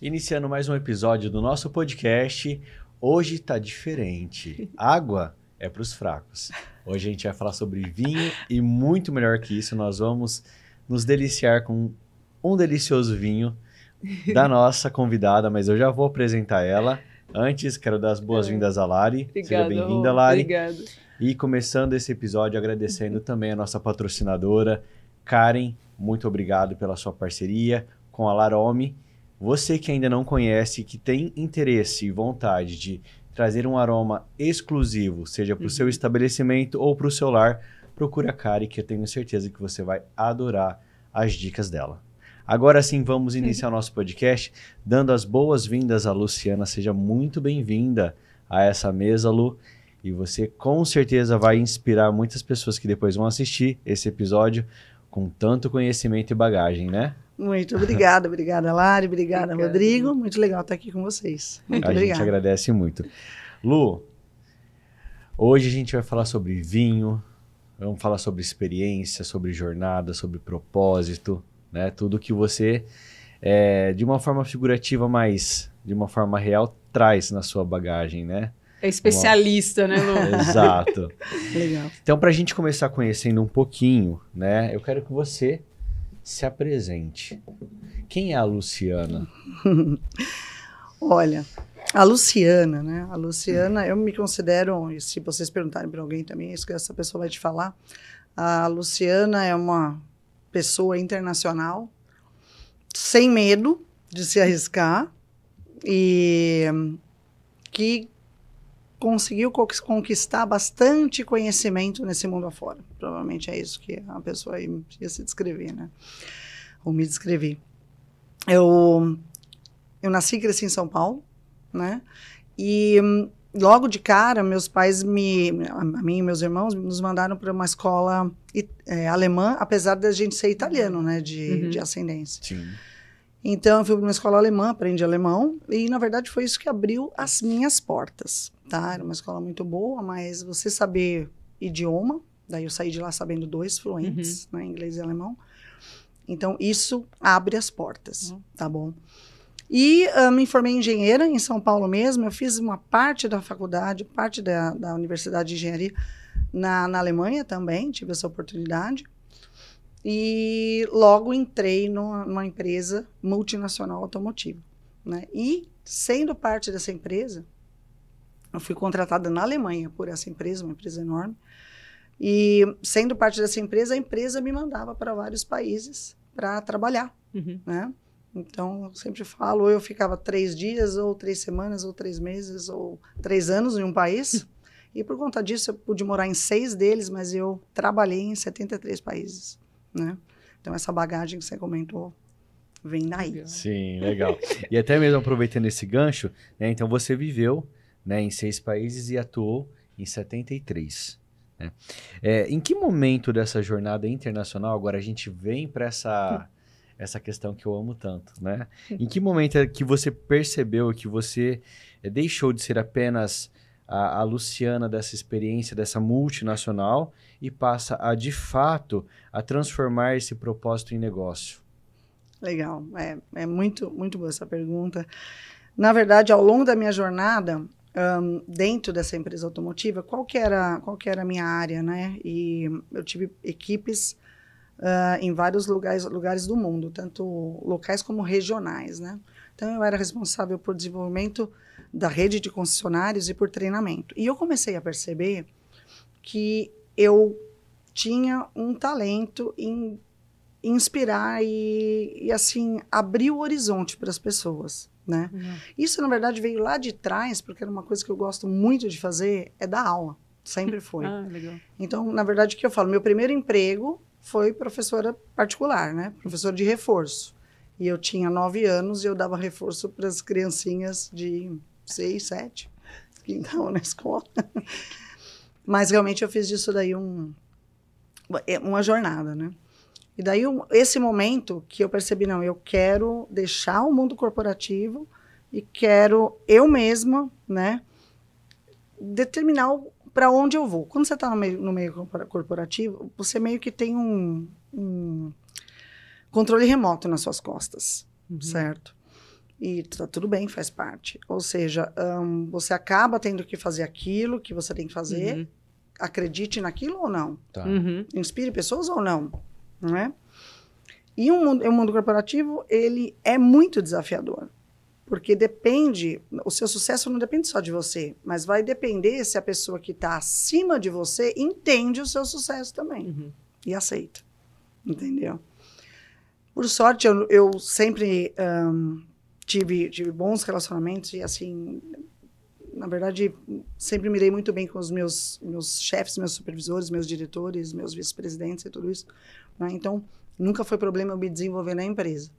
Iniciando mais um episódio do nosso podcast. Hoje tá diferente. Água é para os fracos. Hoje a gente vai falar sobre vinho e muito melhor que isso, nós vamos nos deliciar com um delicioso vinho da nossa convidada, mas eu já vou apresentar ela. Antes, quero dar as boas-vindas a Lari. Obrigada, seja bem-vinda, Lari. Obrigada. E começando esse episódio, agradecendo também a nossa patrocinadora, Karen. Muito obrigado pela sua parceria com a Larome. Você que ainda não conhece, que tem interesse e vontade de trazer um aroma exclusivo, seja para o seu estabelecimento ou para o seu lar, procure a Karen, que eu tenho certeza que você vai adorar as dicas dela. Agora sim, vamos iniciar o nosso podcast dando as boas-vindas à Luciana. Seja muito bem-vinda a essa mesa, Lu. E você com certeza vai inspirar muitas pessoas que depois vão assistir esse episódio com tanto conhecimento e bagagem, né? Muito obrigada, Lari, obrigada, Rodrigo. Muito legal estar aqui com vocês. Muito obrigada. A gente agradece muito. Lu, hoje a gente vai falar sobre vinho, vamos falar sobre experiência, sobre jornada, sobre propósito, né? Tudo que você, de uma forma figurativa, mas de uma forma real, traz na sua bagagem, né? É especialista, né, Lu? Exato. Legal. Então, para a gente começar conhecendo um pouquinho, né? Eu quero que você se apresente. Quem é a Luciana? Olha, a Luciana, né? A Luciana, eu me considero, e se vocês perguntarem para alguém também, isso que essa pessoa vai te falar, a Luciana é uma pessoa internacional, sem medo de se arriscar e que conseguiu conquistar bastante conhecimento nesse mundo afora. Provavelmente é isso que a pessoa ia se descrever, né? Ou me descrever. Eu nasci e cresci em São Paulo, né? E logo de cara, meus pais, a mim e meus irmãos, nos mandaram para uma escola alemã, apesar da gente ser italiano, né? De ascendência. Sim. Então, eu fui para uma escola alemã, aprendi alemão, e, na verdade, foi isso que abriu as minhas portas, tá? Era uma escola muito boa, mas você saber idioma, daí eu saí de lá sabendo 2 fluentes, né, inglês e alemão. Então, isso abre as portas, tá bom? E me formei engenheira em São Paulo mesmo, eu fiz uma parte da faculdade, parte da Universidade de Engenharia na Alemanha também, tive essa oportunidade. E logo entrei numa empresa multinacional automotiva, né? E, sendo parte dessa empresa, eu fui contratada na Alemanha por essa empresa, uma empresa enorme. E, sendo parte dessa empresa, a empresa me mandava para vários países para trabalhar, né? Então, eu sempre falo, eu ficava 3 dias, ou 3 semanas, ou 3 meses, ou 3 anos em um país. E, por conta disso, eu pude morar em 6 deles, mas eu trabalhei em 73 países. Né? Então, essa bagagem que você comentou vem daí. Sim, legal. E até mesmo aproveitando esse gancho, né, então você viveu, né, em 6 países e atuou em 73. Né? Em que momento dessa jornada internacional, agora a gente vem para essa questão que eu amo tanto, né? Em que momento é que você percebeu que você deixou de ser apenas a Luciana dessa experiência, dessa multinacional, e passa a, de fato, a transformar esse propósito em negócio? Legal, é muito, muito boa essa pergunta. Na verdade, ao longo da minha jornada, dentro dessa empresa automotiva, qual que era a minha área, né? E eu tive equipes em vários lugares do mundo, tanto locais como regionais, né? Então, eu era responsável por desenvolvimento da rede de concessionários e por treinamento. E eu comecei a perceber que eu tinha um talento em inspirar e assim, abrir o horizonte para as pessoas, né? Isso, na verdade, veio lá de trás, porque era uma coisa que eu gosto muito de fazer, é dar aula. Sempre foi. Legal. Então, na verdade, o que eu falo? Meu primeiro emprego foi professora particular, né? Professora de reforço. E eu tinha 9 anos e eu dava reforço para as criancinhas de 6, 7, que estavam na escola. Mas realmente eu fiz disso daí uma jornada, né? E daí esse momento que eu percebi, não, eu quero deixar o mundo corporativo e quero eu mesma, né, determinar para onde eu vou. Quando você está no meio corporativo, você meio que tem um controle remoto nas suas costas, certo? E tá tudo bem, faz parte. Ou seja, você acaba tendo que fazer aquilo que você tem que fazer. Acredite naquilo ou não. Tá. Inspire pessoas ou não. Não é? E o mundo corporativo, ele é muito desafiador. Porque o seu sucesso não depende só de você, mas vai depender se a pessoa que está acima de você entende o seu sucesso também. E aceita. Entendeu? Por sorte, eu sempre tive bons relacionamentos e, assim, na verdade, sempre me dei muito bem com os meus chefes, meus supervisores, meus diretores, meus vice-presidentes e tudo isso. Né? Então, nunca foi problema eu me desenvolver na empresa.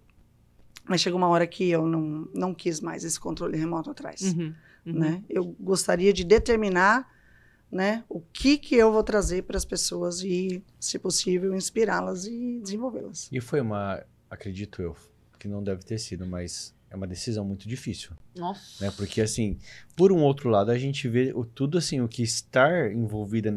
Mas chegou uma hora que eu não quis mais esse controle remoto atrás. Né? Eu gostaria de determinar, né, o que eu vou trazer para as pessoas e, se possível, inspirá-las e desenvolvê-las. E foi acredito eu, que não deve ter sido, mas é uma decisão muito difícil. Nossa. Né? Porque, assim, por um outro lado, a gente vê tudo, assim, o que estar envolvida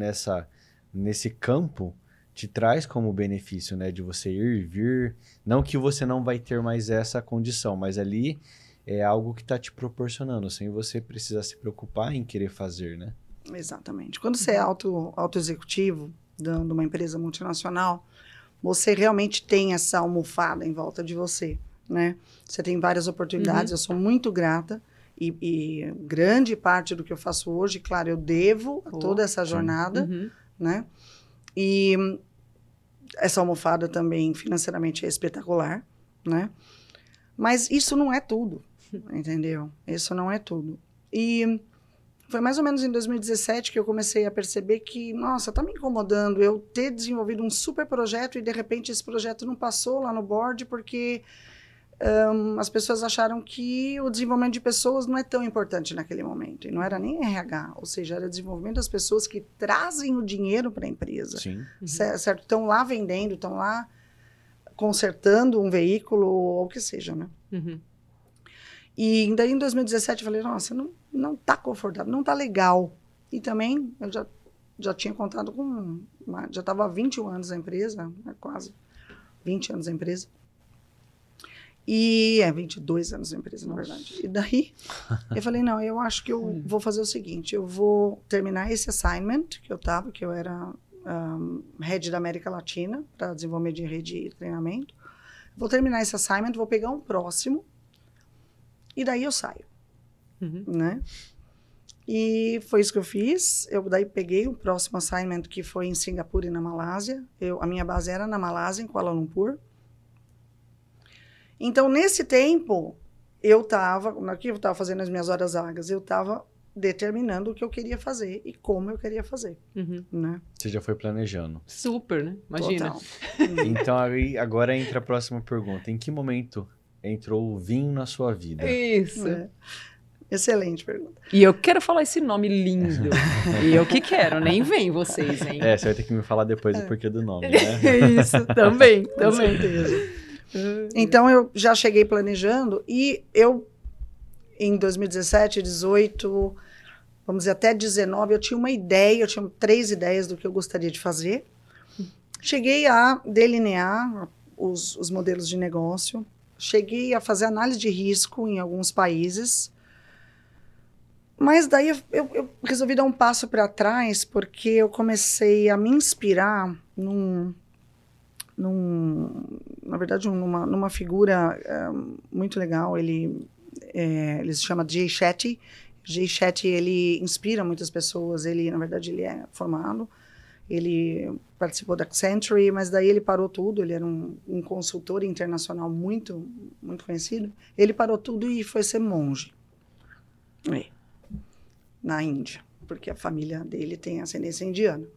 nesse campo te traz como benefício, né? De você ir e vir. Não que você não vai ter mais essa condição, mas ali é algo que está te proporcionando, sem você precisar se preocupar em querer fazer, né? Exatamente. Quando você é auto-executivo de uma empresa multinacional, você realmente tem essa almofada em volta de você, né? Você tem várias oportunidades, eu sou muito grata e grande parte do que eu faço hoje, claro, eu devo a toda essa jornada, né? E essa almofada também financeiramente é espetacular, né? Mas isso não é tudo, entendeu? Isso não é tudo. E foi mais ou menos em 2017 que eu comecei a perceber que, nossa, tá me incomodando eu ter desenvolvido um super projeto e, de repente, esse projeto não passou lá no board porque as pessoas acharam que o desenvolvimento de pessoas não é tão importante naquele momento. E não era nem RH, ou seja, era desenvolvimento das pessoas que trazem o dinheiro para a empresa. Sim. Certo? Estão lá vendendo, estão lá consertando um veículo ou o que seja, né? E daí, em 2017, eu falei, nossa, não tá confortável, não tá legal. E também, eu já tinha contado com... já estava há 21 anos na empresa, né, quase 20 anos na empresa. E 22 anos na empresa, na verdade. E daí, eu falei, não, eu acho que eu vou fazer o seguinte, eu vou terminar esse assignment que eu era head da América Latina, para desenvolvimento de rede e treinamento. Vou terminar esse assignment, vou pegar um próximo, e daí eu saio, né? E foi isso que eu fiz. Eu daí peguei o próximo assignment, que foi em Singapura e na Malásia. A minha base era na Malásia, em Kuala Lumpur. Então, nesse tempo, eu estava fazendo as minhas horas vagas, eu estava determinando o que eu queria fazer e como eu queria fazer, né? Você já foi planejando. Super, né? Imagina. Total. Então, agora entra a próxima pergunta. Em que momento entrou o vinho na sua vida? Isso. Excelente pergunta. E eu quero falar esse nome lindo. E eu que quero, nem vem vocês, hein? Você vai ter que me falar depois o porquê do nome, né? Isso, também. Com certeza. Então, eu já cheguei planejando e eu, em 2017, 18, vamos dizer, até 19, eu tinha uma ideia, eu tinha 3 ideias do que eu gostaria de fazer. Cheguei a delinear os modelos de negócio, cheguei a fazer análise de risco em alguns países, mas daí eu resolvi dar um passo para trás porque eu comecei a me inspirar na verdade, numa figura muito legal. Ele se chama Jay Shetty. Jay Shetty, ele inspira muitas pessoas. Ele, na verdade, ele é formado. Ele participou da Accenture, mas daí ele parou tudo. Ele era um consultor internacional muito, muito conhecido. Ele parou tudo e foi ser monge. Na Índia, porque a família dele tem ascendência indiana.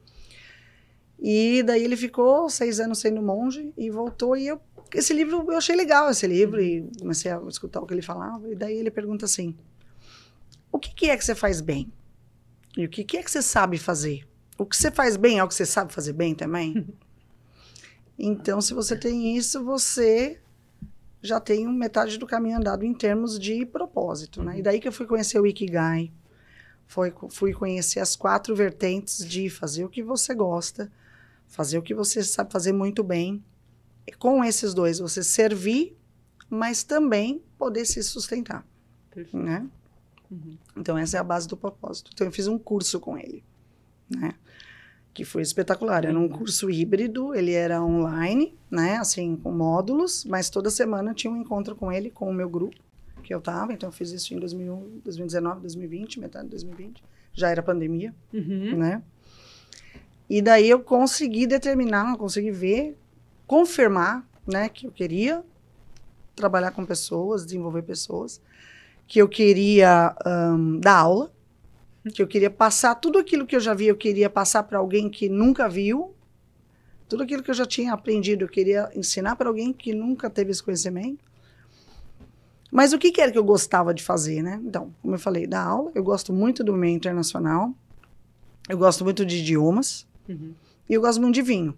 E daí ele ficou 6 anos sendo monge e voltou. E esse livro, eu achei legal esse livro e comecei a escutar o que ele falava. E daí ele pergunta assim, o que é que você faz bem? E o que é que você sabe fazer? O que você faz bem é o que você sabe fazer bem também? Então, se você tem isso, você já tem metade do caminho andado em termos de propósito, né? E daí que eu fui conhecer o Ikigai, fui conhecer as 4 vertentes de fazer o que você gosta, fazer o que você sabe fazer muito bem. E com esses 2, você servir mas também poder se sustentar, Perfeito. né? Uhum. Então, essa é a base do propósito. Então, eu fiz um curso com ele, né? Que foi espetacular. Era um curso híbrido, ele era online, né? Assim, com módulos, mas toda semana tinha um encontro com ele, com o meu grupo, que eu tava. Então, eu fiz isso em 2019, 2020, metade de 2020. Já era pandemia, Uhum. né? E daí eu consegui determinar, consegui ver, confirmar, né? Que eu queria trabalhar com pessoas, desenvolver pessoas, que eu queria dar aula, que eu queria passar tudo aquilo que eu já vi, eu queria passar para alguém que nunca viu, tudo aquilo que eu já tinha aprendido, eu queria ensinar para alguém que nunca teve esse conhecimento. Mas o que era que eu gostava de fazer, né? Então, como eu falei, da aula, eu gosto muito do meio internacional, eu gosto muito de idiomas, Uhum. e eu gosto muito de vinho.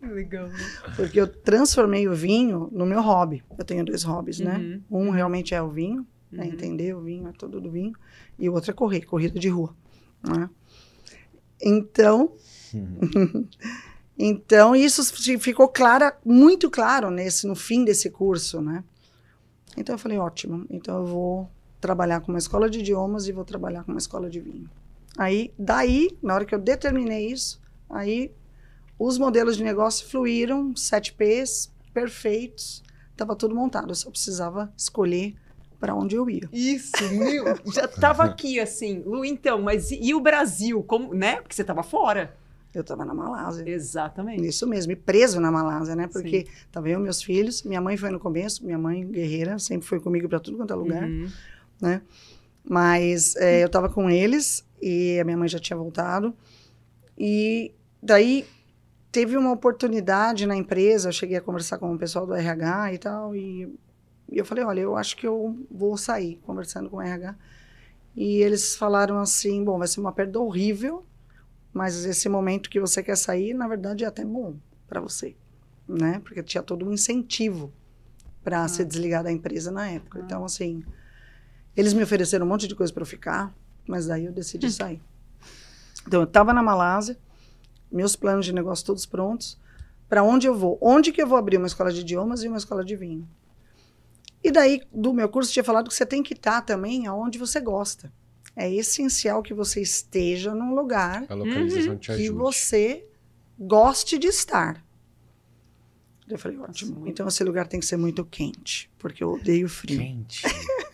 Legal. Porque eu transformei o vinho no meu hobby. Eu tenho 2 hobbies, né? Uhum. Um realmente é o vinho, né? Uhum. Entender o vinho, é tudo do vinho. E o outro é corrida de rua, né? Então, então isso ficou muito claro no fim desse curso, né? Então eu falei, ótimo, então eu vou trabalhar com uma escola de idiomas e vou trabalhar com uma escola de vinho. Aí, daí, na hora que eu determinei isso, aí os modelos de negócio fluíram, 7 P's, perfeitos, estava tudo montado, eu só precisava escolher para onde eu ia. Isso, meu, já tava aqui, assim. Lu, então, mas e o Brasil? Como, né? Porque você tava fora. Eu estava na Malásia. Exatamente. Isso mesmo, e preso na Malásia, né? Porque Sim. tava eu e meus filhos, minha mãe foi no começo, minha mãe guerreira, sempre foi comigo para tudo quanto é lugar, Uhum. né? Mas eu estava com eles e a minha mãe já tinha voltado. E daí teve uma oportunidade na empresa, eu cheguei a conversar com o pessoal do RH e tal, e eu falei, olha, eu acho que eu vou sair, conversando com o RH. E eles falaram assim, bom, vai ser uma perda horrível, mas esse momento que você quer sair, na verdade, é até bom para você, né? Porque tinha todo um incentivo para se desligar da empresa na época. Então, assim, eles me ofereceram um monte de coisa para eu ficar, mas daí eu decidi sair. Então, eu estava na Malásia, meus planos de negócio todos prontos. Para onde eu vou? Onde que eu vou abrir uma escola de idiomas e uma escola de vinho? E daí, do meu curso, tinha falado que você tem que estar também aonde você gosta. É essencial que você esteja num lugar A localização te que ajude. você goste de estar. Eu falei, ótimo. Então, esse lugar tem que ser muito quente, porque eu odeio frio. Quente.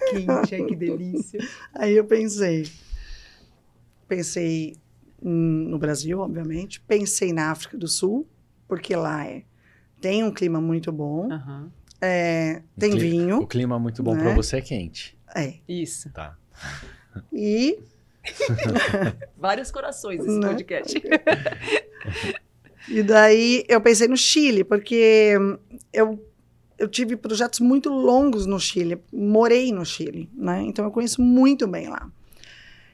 Quente, ai, que delícia. Aí eu pensei no Brasil, obviamente, pensei na África do Sul, porque lá tem um clima muito bom, Aham. tem vinho, O clima muito bom né? pra você é quente. Isso. Tá. e Vários corações esse Né? podcast. E daí eu pensei no Chile, porque eu tive projetos muito longos no Chile, morei no Chile, né? Então eu conheço muito bem lá.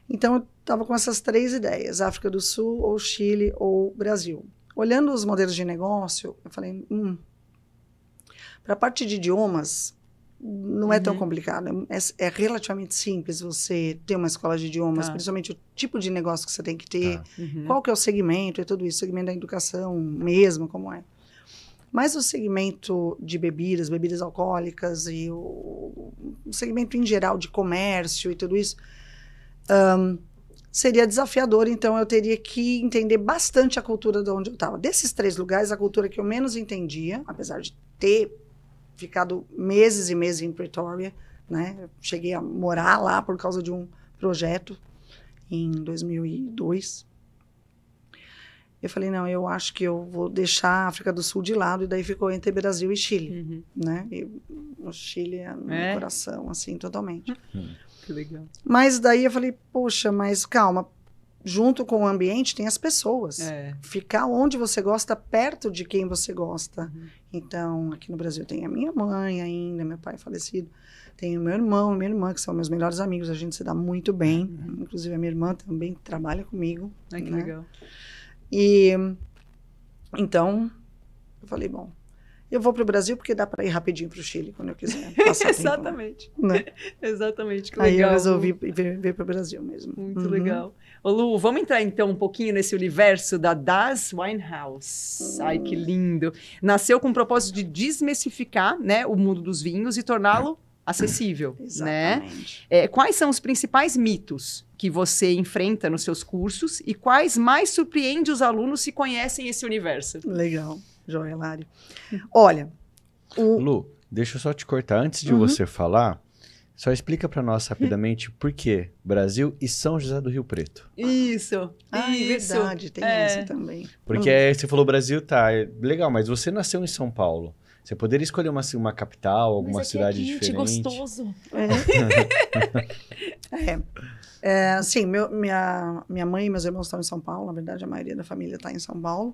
Então eu estava com essas 3 ideias, África do Sul, ou Chile, ou Brasil. Olhando os modelos de negócio, eu falei, para a parte de idiomas, não é tão complicado, é relativamente simples você ter uma escola de idiomas, Tá. principalmente o tipo de negócio que você tem que ter, Tá. Uhum. qual que é o segmento e tudo isso, segmento da educação mesmo, como é. Mas o segmento de bebidas alcoólicas e o segmento em geral de comércio e tudo isso, seria desafiador, então eu teria que entender bastante a cultura de onde eu estava. Desses 3 lugares, a cultura que eu menos entendia, apesar de ter ficado meses e meses em Pretoria, né? Eu cheguei a morar lá por causa de um projeto em 2002. Eu falei, não, eu acho que eu vou deixar a África do Sul de lado, e daí ficou entre Brasil e Chile, Uhum. né? E o Chile é no meu coração, assim, totalmente. Que legal. Mas daí eu falei, poxa, mas calma, junto com o ambiente tem as pessoas. Ficar onde você gosta, perto de quem você gosta. Então, aqui no Brasil tem a minha mãe ainda, meu pai é falecido, tem o meu irmão e minha irmã, que são meus melhores amigos, a gente se dá muito bem. Inclusive a minha irmã também trabalha comigo. Ai, que né? legal. E então, eu falei, bom, Eu vou para o Brasil porque dá para ir rapidinho para o Chile quando eu quiser. Passar tempo, Exatamente. né? Exatamente, que Aí legal. eu resolvi vir para o Brasil mesmo. Muito legal. Ô, Lu, vamos entrar então um pouquinho nesse universo da Das Winehouse. Ai, que lindo. Nasceu com o propósito de desmistificar, né, o mundo dos vinhos e torná-lo acessível, né? Exatamente. Quais são os principais mitos que você enfrenta nos seus cursos e quais mais surpreende os alunos se conhecem esse universo? Legal, joia, Lari. Olha, Lu, deixa eu só te cortar. Antes de você falar, só explica para nós rapidamente por que Brasil e São José do Rio Preto. Isso, isso. Verdade, tem essa também. Porque você falou Brasil, tá, legal, mas você nasceu em São Paulo. Você poderia escolher uma capital, alguma cidade diferente. gostoso. Sim, minha mãe e meus irmãos estão em São Paulo, na verdade a maioria da família está em São Paulo.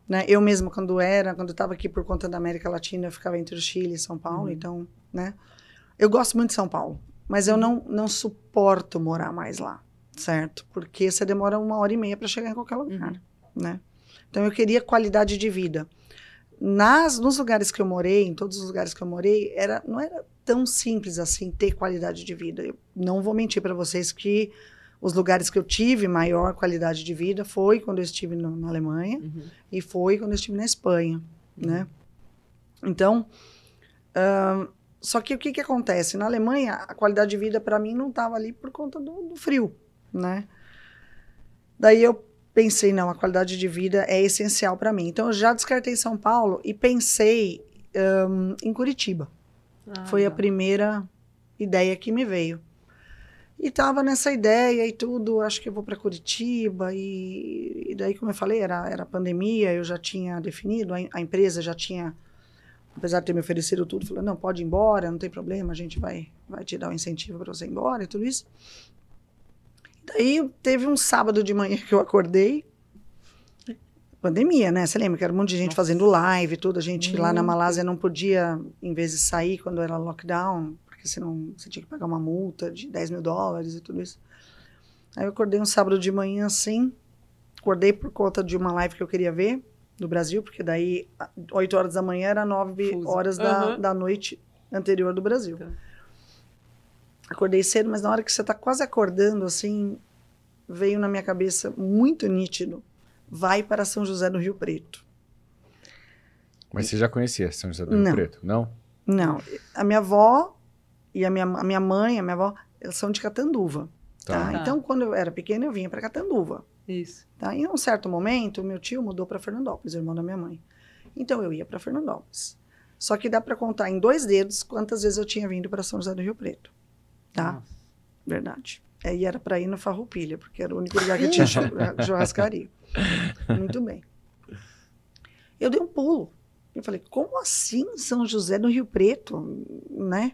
Né? Eu mesma, quando eu estava aqui por conta da América Latina, eu ficava entre o Chile e São Paulo, então, né? Eu gosto muito de São Paulo, mas eu não suporto morar mais lá, certo? Porque você demora 1h30 para chegar em qualquer lugar, né? Então eu queria qualidade de vida. Nos lugares que eu morei, em todos os lugares que eu morei, não era tão simples assim ter qualidade de vida. Eu não vou mentir para vocês que os lugares que eu tive maior qualidade de vida foi quando eu estive na Alemanha e foi quando eu estive na Espanha, né? Então, só que o que acontece? Na Alemanha, a qualidade de vida para mim não estava ali por conta do frio, né? Daí eu pensei, não, a qualidade de vida é essencial para mim. Então, eu já descartei São Paulo e pensei em Curitiba. Foi a primeira ideia que me veio. E estava nessa ideia e tudo, acho que eu vou para Curitiba. E daí, como eu falei, era pandemia, eu já tinha definido, a empresa já tinha, apesar de ter me oferecido tudo, falou, não, pode ir embora, não tem problema, a gente vai te dar um incentivo para você ir embora e tudo isso. Daí teve um sábado de manhã que eu acordei, pandemia, né? Você lembra que era um monte de gente fazendo live e tudo, a gente lá na Malásia não podia, em vez de sair quando era lockdown, porque senão você tinha que pagar uma multa de $10 mil e tudo isso. Aí eu acordei um sábado de manhã assim, acordei por conta de uma live que eu queria ver do Brasil, porque daí 8 horas da manhã era 9 horas da noite anterior do Brasil. Acordei cedo, mas na hora que você está quase acordando, assim, veio na minha cabeça muito nítido, vai para São José do Rio Preto. Mas você já conhecia São José do Rio Preto, não? Não. A minha avó e a minha mãe, a minha avó, elas são de Catanduva. Tá? Então, quando eu era pequena, eu vinha para Catanduva. Isso. Tá? Em um certo momento, meu tio mudou para Fernandópolis, o irmão da minha mãe. Então, eu ia para Fernandópolis. Só que dá para contar em 2 dedos quantas vezes eu tinha vindo para São José do Rio Preto. Tá? Nossa. Verdade. Aí era para ir no Farroupilha, porque era o único lugar que tinha churrascaria. Muito bem. Eu dei um pulo. Eu falei, como assim São José do Rio Preto? Né?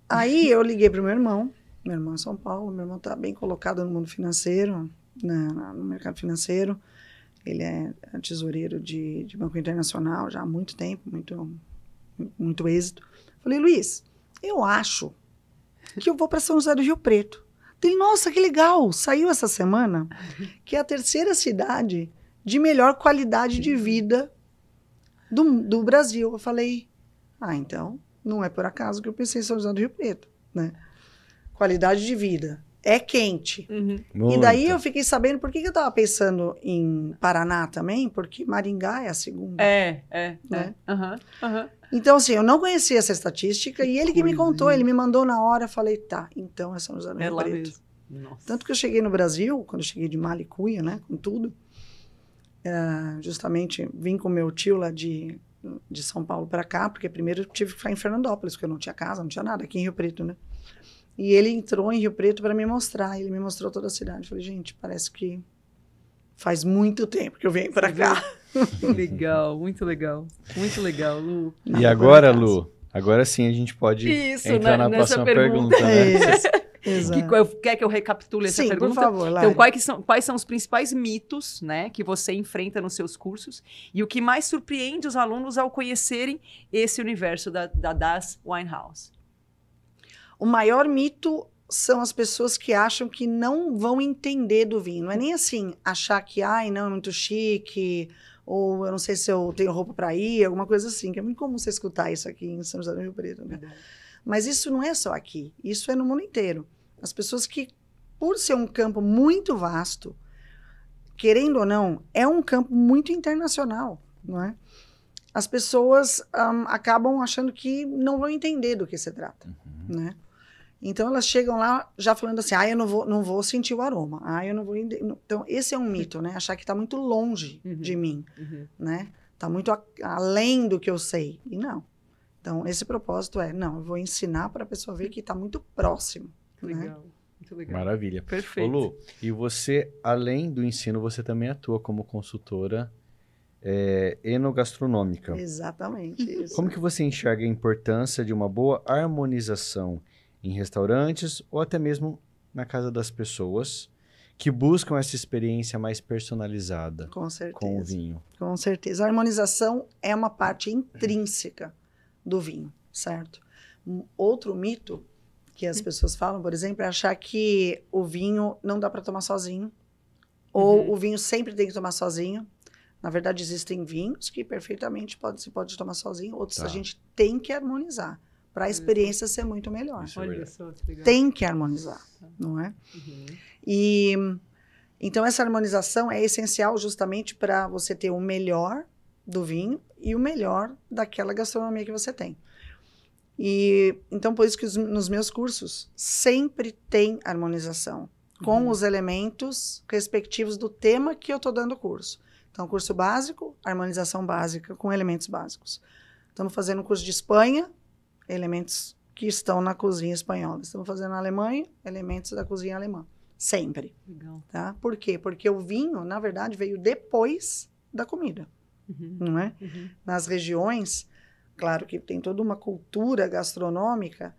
Aí eu liguei para o meu irmão em São Paulo, meu irmão está bem colocado no mundo financeiro, no mercado financeiro. Ele é tesoureiro de Banco Internacional já há muito tempo, muito êxito. Falei, Luiz, eu acho que eu vou para São José do Rio Preto. Ele, nossa, que legal! Saiu essa semana que é a 3ª cidade de melhor qualidade de vida do Brasil. Eu falei, então, não é por acaso que eu pensei em São José do Rio Preto, né? Qualidade de vida. É quente. E daí eu fiquei sabendo por que eu estava pensando em Paraná também, porque Maringá é a segunda. Né? Então, assim, eu não conhecia essa estatística e ele que me contou, ele me mandou na hora, eu falei, tá, então é São José do Rio Preto. Tanto que eu cheguei no Brasil, quando eu cheguei de mala e cuia, né, com tudo, justamente vim com meu tio lá de São Paulo para cá, porque primeiro eu tive que ficar em Fernandópolis, porque eu não tinha casa, não tinha nada, aqui em Rio Preto, né? E ele entrou em Rio Preto para me mostrar, ele me mostrou toda a cidade. Eu falei, gente, parece que faz muito tempo que eu venho para cá. Legal, muito legal. Muito legal, Lu. E agora, Lu, agora sim a gente pode entrar na próxima pergunta, né? Exato. Quer que eu recapitule essa Sim, pergunta? por favor, Lari. Então, quais são os principais mitos, né, que você enfrenta nos seus cursos e o que mais surpreende os alunos ao conhecerem esse universo da Das Winehouse? O maior mito são as pessoas que acham que não vão entender do vinho. Não é nem assim, achar que, não, é muito chique, ou eu não sei se eu tenho roupa para ir, alguma coisa assim, que é muito comum você escutar isso aqui em São José do Rio Preto, né? Mas isso não é só aqui, isso é no mundo inteiro. As pessoas que, por ser um campo muito vasto, querendo ou não, é um campo muito internacional, não é? As pessoas acabam achando que não vão entender do que se trata, né? Então, elas chegam lá já falando assim, eu não vou sentir o aroma, eu não vou... Então, esse é um mito, né? Achar que está muito longe de mim, né? Está muito além do que eu sei. E não. Então, esse propósito eu vou ensinar para a pessoa ver que está muito próximo. Legal, né? muito legal. Maravilha. Perfeito. Ô, Lu, e você, além do ensino, você também atua como consultora enogastronômica. Exatamente. Isso. Como que você enxerga a importância de uma boa harmonização em restaurantes ou até mesmo na casa das pessoas que buscam essa experiência mais personalizada Com certeza. com o vinho? Com certeza. A harmonização é uma parte intrínseca do vinho, certo? Outro mito que as pessoas falam, por exemplo, é achar que o vinho não dá para tomar sozinho, ou o vinho sempre tem que tomar sozinho. Na verdade, existem vinhos que perfeitamente se pode tomar sozinho, outros a gente tem que harmonizar para a experiência ser muito melhor. Olha só, que legal. Tem que harmonizar, não é? E então essa harmonização é essencial justamente para você ter o melhor do vinho e o melhor daquela gastronomia que você tem. E então por isso que nos meus cursos sempre tem harmonização com os elementos respectivos do tema que eu estou dando o curso. Então, curso básico, harmonização básica com elementos básicos. Estamos fazendo um curso de Espanha, elementos que estão na cozinha espanhola. Estamos fazendo na Alemanha, elementos da cozinha alemã. Sempre. Legal. Tá? Por quê? Porque o vinho, na verdade, veio depois da comida. Não é? Nas regiões, claro que tem toda uma cultura gastronômica,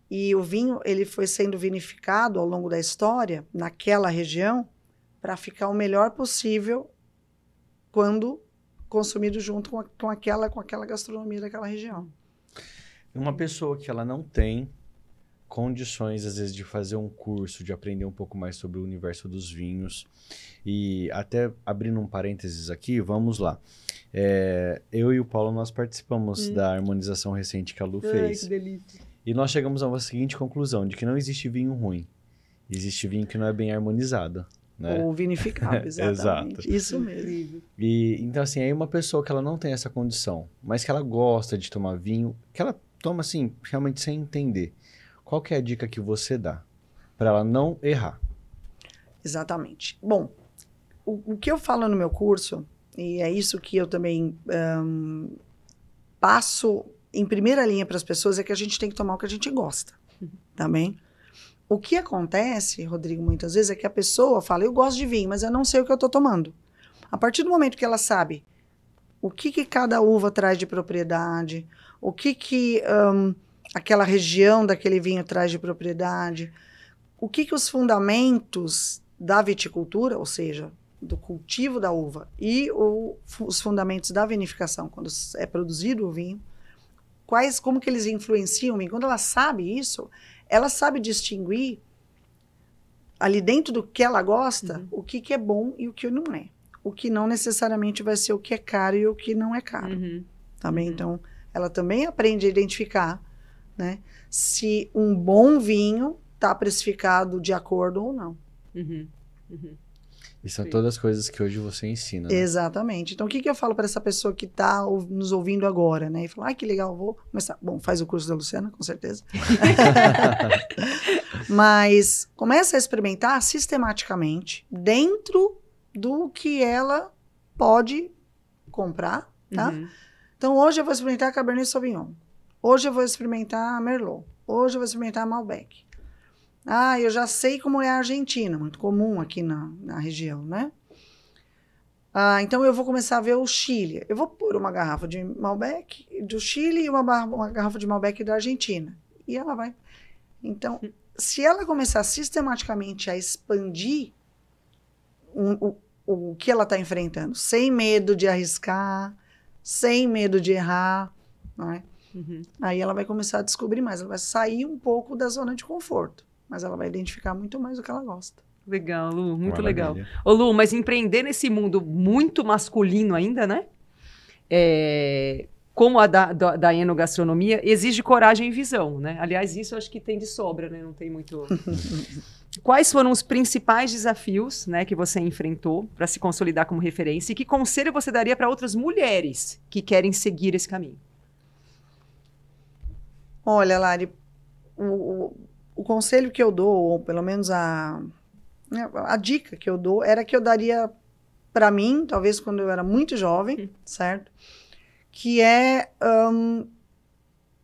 e o vinho ele foi sendo vinificado ao longo da história, naquela região, para ficar o melhor possível quando consumido junto com aquela gastronomia daquela região. Uma pessoa que ela não tem condições, às vezes, de fazer um curso, de aprender um pouco mais sobre o universo dos vinhos, e até abrindo um parênteses aqui, vamos lá. Eu e o Paulo, nós participamos da harmonização recente que a Lu fez. Que delícia. E nós chegamos a uma seguinte conclusão, de que não existe vinho ruim. Existe vinho que não é bem harmonizado. Né? Ou vinificado, exatamente. Exato. Isso mesmo. E, então, assim, aí uma pessoa que ela não tem essa condição, mas que ela gosta de tomar vinho, que ela toma, assim, realmente sem entender. Qual que é a dica que você dá para ela não errar? Exatamente. Bom, o que eu falo no meu curso, e é isso que eu também passo em primeira linha para as pessoas, é que a gente tem que tomar o que a gente gosta. Também. O que acontece, Rodrigo, muitas vezes, é que a pessoa fala, eu gosto de vinho, mas eu não sei o que eu estou tomando. A partir do momento que ela sabe o que cada uva traz de propriedade, o que aquela região daquele vinho traz de propriedade, o que os fundamentos da viticultura, ou seja, do cultivo da uva, e os fundamentos da vinificação, quando é produzido o vinho, como que eles influenciam o vinho. Quando ela sabe isso, ela sabe distinguir, ali dentro do que ela gosta, o que é bom e o que não é. O que não necessariamente vai ser o que é caro e o que não é caro. Também, então, ela também aprende a identificar, né, se um bom vinho está precificado de acordo ou não. E são todas as coisas que hoje você ensina. Né? Exatamente. Então, o que eu falo para essa pessoa que está nos ouvindo agora, né? E fala, que legal, vou começar. Bom, faz o curso da Luciana, com certeza. Mas começa a experimentar sistematicamente dentro do que ela pode comprar, tá? Então, hoje eu vou experimentar Cabernet Sauvignon. Hoje eu vou experimentar Merlot. Hoje eu vou experimentar Malbec. Eu já sei como é a Argentina, muito comum aqui na região, né? Então, eu vou começar a ver o Chile. Eu vou pôr uma garrafa de Malbec do Chile e uma garrafa de Malbec da Argentina. E ela vai... Então, se ela começar sistematicamente a expandir o que ela está enfrentando, sem medo de arriscar, sem medo de errar, não é? Aí ela vai começar a descobrir mais. Ela vai sair um pouco da zona de conforto. Mas ela vai identificar muito mais o que ela gosta. Legal, Lu, muito Maravilha. legal. Ô, Lu, mas empreender nesse mundo muito masculino ainda, né? Como a da enogastronomia, exige coragem e visão, né? Aliás, isso eu acho que tem de sobra, né? Não tem muito... Quais foram os principais desafios, né, que você enfrentou para se consolidar como referência e que conselho você daria para outras mulheres que querem seguir esse caminho? Olha, Lari, o conselho que eu dou, ou pelo menos a dica que eu dou, era que eu daria para mim, talvez quando eu era muito jovem, certo? Que é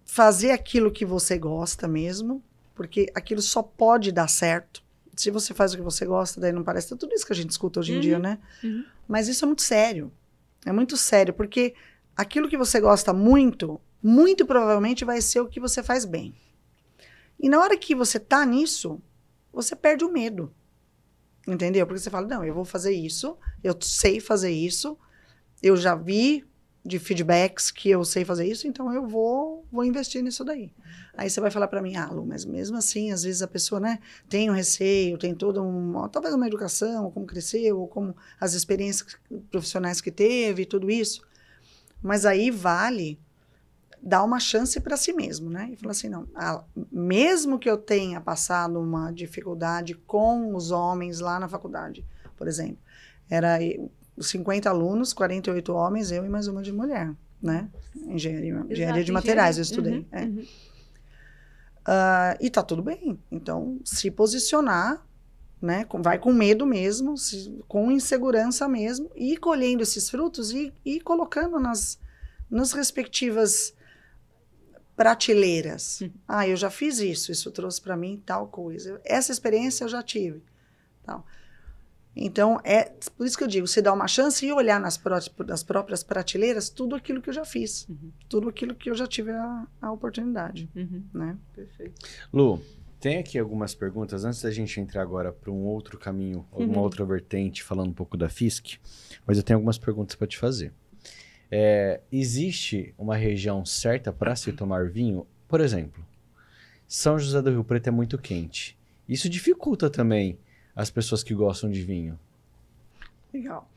fazer aquilo que você gosta mesmo, porque aquilo só pode dar certo. Se você faz o que você gosta, daí não parece tudo isso que a gente escuta hoje em dia, né? Mas isso é muito sério. É muito sério, porque aquilo que você gosta muito, muito provavelmente vai ser o que você faz bem. E na hora que você tá nisso, você perde o medo. Entendeu? Porque você fala, não, eu vou fazer isso, eu sei fazer isso, eu já vi de feedbacks que eu sei fazer isso, então eu vou investir nisso daí. Aí você vai falar para mim, Lu, mas mesmo assim, às vezes a pessoa, né, tem um receio, tem toda talvez uma educação, como cresceu, ou como as experiências profissionais que teve, tudo isso. Mas aí vale dar uma chance para si mesmo, né? E falar assim, não, mesmo que eu tenha passado uma dificuldade com os homens lá na faculdade, por exemplo, era 50 alunos, 48 homens, eu e mais uma de mulher, né? Engenharia de materiais, eu estudei. E tá tudo bem. Então, se posicionar, né? Vai com medo mesmo, com insegurança mesmo, e colhendo esses frutos e colocando nas respectivas prateleiras. Eu já fiz isso trouxe para mim tal coisa. Essa experiência eu já tive. Tal. Então, por isso que eu digo, você dá uma chance e olhar nas próprias prateleiras tudo aquilo que eu já fiz. Tudo aquilo que eu já tive a oportunidade. Né? Perfeito. Lu, tem aqui algumas perguntas, antes da gente entrar agora para um outro caminho, alguma outra vertente, falando um pouco da FISC, mas eu tenho algumas perguntas para te fazer. Existe uma região certa para se tomar vinho? Por exemplo, São José do Rio Preto é muito quente. Isso dificulta também as pessoas que gostam de vinho. Legal.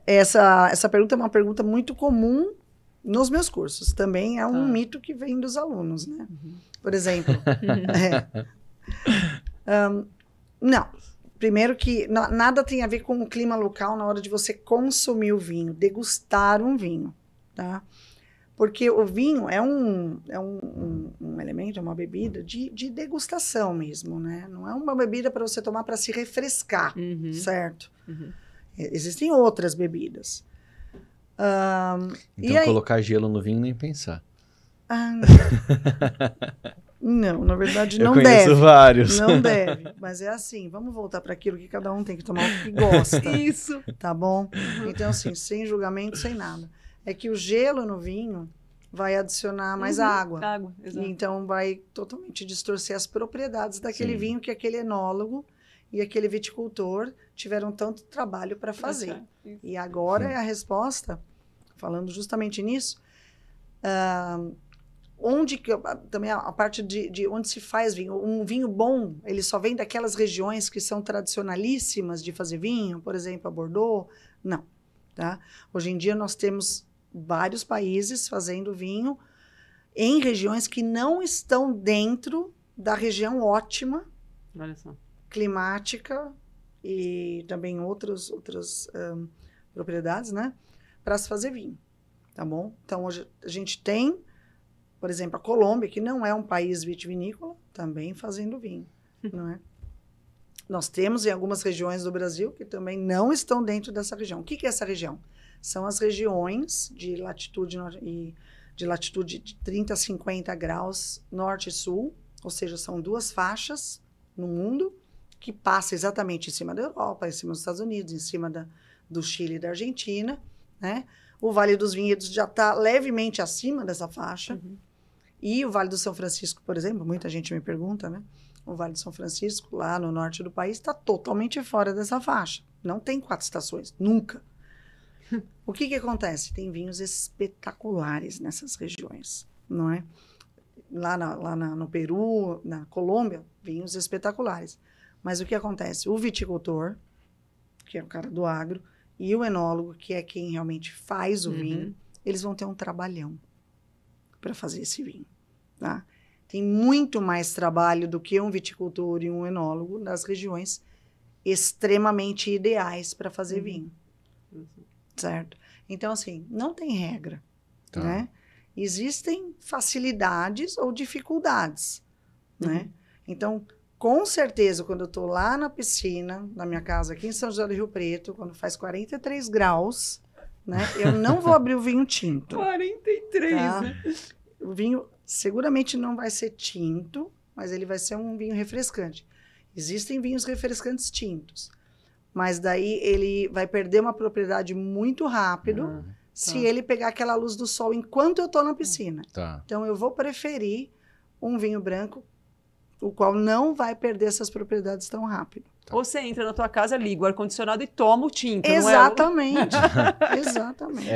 Essa pergunta é uma pergunta muito comum nos meus cursos. Também é um mito que vem dos alunos, né? Por exemplo. Não. Primeiro que nada tem a ver com o clima local na hora de você consumir o vinho, degustar um vinho, tá? Porque o vinho é um elemento, é uma bebida de degustação mesmo, né? Não é uma bebida para você tomar para se refrescar, certo? Existem outras bebidas. Então, colocar gelo no vinho nem pensar. Não, na verdade não deve. Eu conheço vários. Não deve, mas é assim, vamos voltar para aquilo que cada um tem que tomar o que gosta. Isso. Tá bom? Então, assim, sem julgamento, sem nada. É que o gelo no vinho vai adicionar mais água. Exato. E então vai totalmente distorcer as propriedades daquele vinho que aquele enólogo e aquele viticultor tiveram tanto trabalho para fazer. E agora é a resposta, falando justamente nisso, também a parte de onde se faz vinho. Um vinho bom, ele só vem daquelas regiões que são tradicionalíssimas de fazer vinho, por exemplo, a Bordeaux. Não. Tá? Hoje em dia nós temos vários países fazendo vinho em regiões que não estão dentro da região ótima, olha só, climática e também outras propriedades, né, para se fazer vinho, tá bom? Então hoje a gente tem, por exemplo, a Colômbia, que não é um país vitivinícola, também fazendo vinho, não é? Nós temos em algumas regiões do Brasil que também não estão dentro dessa região. O que é essa região? São as regiões de latitude de 30 a 50 graus norte e sul, ou seja, são duas faixas no mundo que passa exatamente em cima da Europa, em cima dos Estados Unidos, em cima do Chile e da Argentina, né? O Vale dos Vinhedos já está levemente acima dessa faixa. E o Vale do São Francisco, por exemplo, muita gente me pergunta, né? O Vale do São Francisco, lá no norte do país, está totalmente fora dessa faixa. Não tem 4 estações, nunca. O que acontece? Tem vinhos espetaculares nessas regiões, não é? Lá no Peru, na Colômbia, vinhos espetaculares. Mas o que acontece? O viticultor, que é o cara do agro, e o enólogo, que é quem realmente faz o vinho, eles vão ter um trabalhão para fazer esse vinho, tá? Tem muito mais trabalho do que um viticultor e um enólogo nas regiões extremamente ideais para fazer vinho, certo? Então, assim, não tem regra, né? Existem facilidades ou dificuldades, né? Então, com certeza, quando eu estou lá na piscina, na minha casa aqui em São José do Rio Preto, quando faz 43 graus, né? Eu não vou abrir o vinho tinto. 43, tá? né? O vinho seguramente não vai ser tinto, mas ele vai ser um vinho refrescante. Existem vinhos refrescantes tintos, mas daí ele vai perder uma propriedade muito rápido se ele pegar aquela luz do sol enquanto eu estou na piscina. Então, eu vou preferir um vinho branco, o qual não vai perder essas propriedades tão rápido. Ou você entra na tua casa, liga o ar-condicionado e toma o tinto, Exatamente. Exatamente.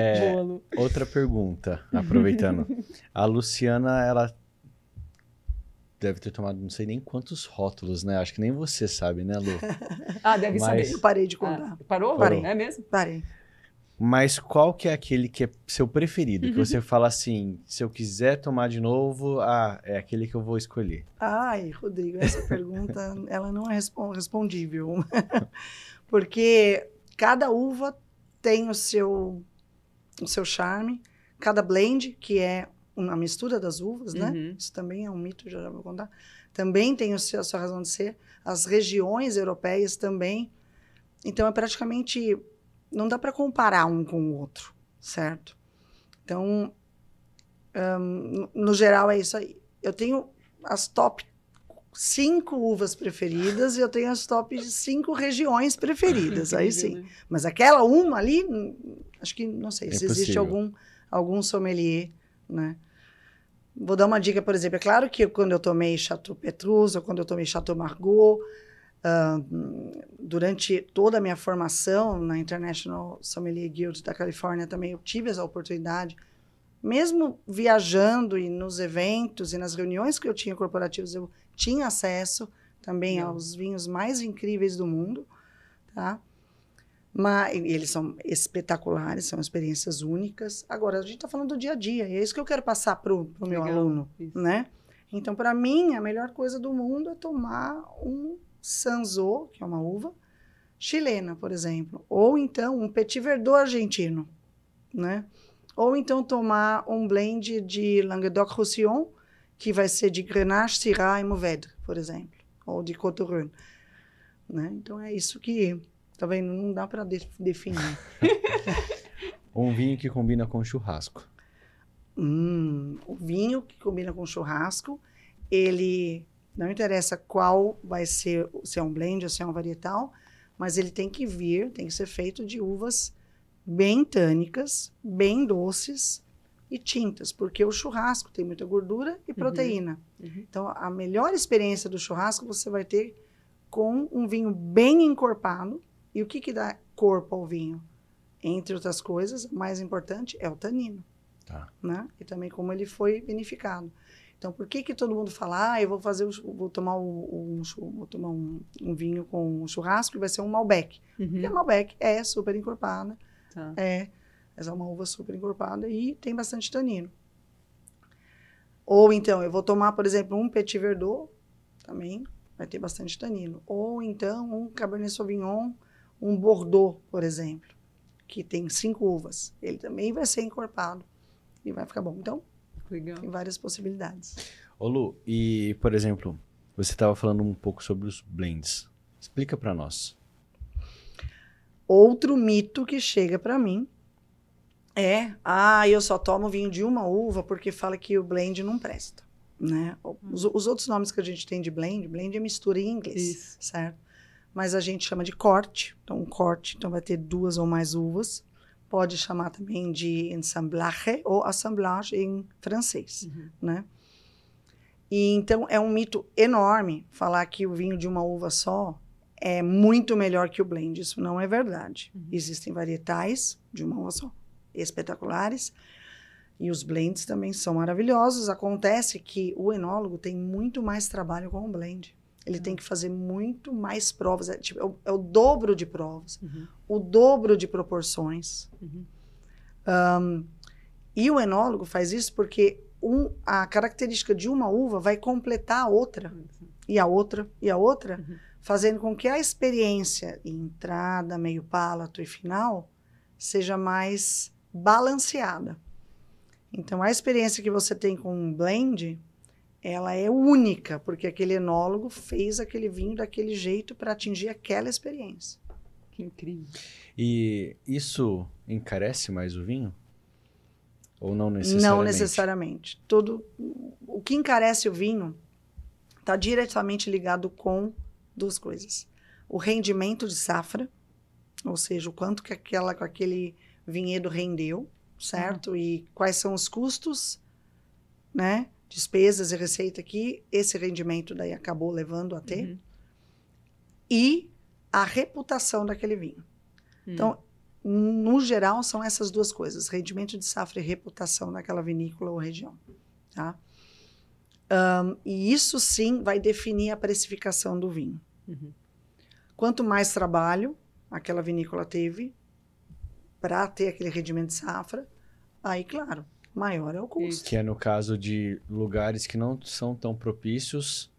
Outra pergunta, aproveitando. A Luciana, ela deve ter tomado não sei nem quantos rótulos, né? Acho que nem você sabe, né, Lu? Deve saber. Eu parei de contar. Parou? Parei. É mesmo? Parei. Mas qual que é aquele que é seu preferido? Que você fala assim, se eu quiser tomar de novo, é aquele que eu vou escolher. Ai, Rodrigo, essa pergunta, ela não é respondível. Porque cada uva tem o seu charme, cada blend, que é uma mistura das uvas, né? Isso também é um mito, já vou contar. Também tem a sua razão de ser. As regiões europeias também. Então, é praticamente... Não dá para comparar um com o outro, certo? Então, no geral, é isso aí. Eu tenho as top 5 uvas preferidas e eu tenho as top 5 regiões preferidas, aí sim. Mas aquela uma ali, acho que, não sei, se existe algum sommelier, né? Vou dar uma dica, por exemplo. É claro que quando eu tomei Chateau Petrus ou quando eu tomei Chateau Margaux, durante toda a minha formação na International Sommelier Guild da Califórnia também eu tive essa oportunidade, mesmo viajando e nos eventos e nas reuniões que eu tinha corporativas, eu tinha acesso também aos vinhos mais incríveis do mundo, tá? Mas eles são espetaculares, são experiências únicas. Agora, a gente está falando do dia a dia, e é isso que eu quero passar para o meu aluno, né? Então, para mim, a melhor coisa do mundo é tomar um Sanzô, que é uma uva chilena, por exemplo. Ou então um Petit Verdot argentino, né? Ou então tomar um blend de Languedoc-Roussillon, que vai ser de Grenache, Syrah e Mourvèdre, por exemplo. Ou de Côte-Rhône, né? Então é isso que, tá vendo? Não dá para definir. Um vinho que combina com churrasco. O vinho que combina com churrasco, ele... Não interessa qual vai ser, se é um blend ou se é um varietal, mas ele tem que ser feito de uvas bem tânicas, bem doces e tintas, porque o churrasco tem muita gordura e proteína. Então, a melhor experiência do churrasco você vai ter com um vinho bem encorpado. E o que dá corpo ao vinho? Entre outras coisas, o mais importante é o tanino, né? E também como ele foi vinificado. Então, por que todo mundo fala, eu vou tomar um vinho com um churrasco e vai ser um Malbec? Porque a Malbec é super encorpada, é uma uva super encorpada e tem bastante tanino. Ou então, eu vou tomar, por exemplo, um Petit Verdot, também vai ter bastante tanino. Ou então, um Cabernet Sauvignon, um Bordeaux, por exemplo, que tem 5 uvas. Ele também vai ser encorpado e vai ficar bom. Então, legal. Tem várias possibilidades. Ô Lu, e por exemplo, você estava falando um pouco sobre os blends. Explica para nós. Outro mito que chega para mim é, eu só tomo vinho de uma uva porque fala que o blend não presta, né? Os outros nomes que a gente tem de blend é mistura em inglês, certo? Mas a gente chama de corte, então vai ter 2 ou mais uvas. Pode chamar também de ensemblage ou assemblage em francês, né? E então é um mito enorme falar que o vinho de uma uva só é muito melhor que o blend. Isso não é verdade. Existem varietais de uma uva só, espetaculares, e os blends também são maravilhosos. Acontece que o enólogo tem muito mais trabalho com o blend. Ele tem que fazer muito mais provas. É o dobro de provas, o dobro de proporções. E o enólogo faz isso porque a característica de uma uva vai completar a outra, e a outra, e a outra, fazendo com que a experiência entrada, meio palato e final seja mais balanceada. Então, a experiência que você tem com um blend, ela é única, porque aquele enólogo fez aquele vinho daquele jeito para atingir aquela experiência. Que incrível. E isso encarece mais o vinho? Ou não necessariamente? Não necessariamente. O que encarece o vinho está diretamente ligado com duas coisas. O rendimento de safra, ou seja, o quanto que aquele vinhedo rendeu, certo? E quais são os custos, né? Despesas e receita que esse rendimento daí acabou levando a ter. E a reputação daquele vinho. Então, no geral, são essas duas coisas. Rendimento de safra e reputação daquela vinícola ou região. Tá? E isso, sim, vai definir a precificação do vinho. Quanto mais trabalho aquela vinícola teve para ter aquele rendimento de safra, aí, claro, maior é o custo. Que é no caso de lugares que não são tão propícios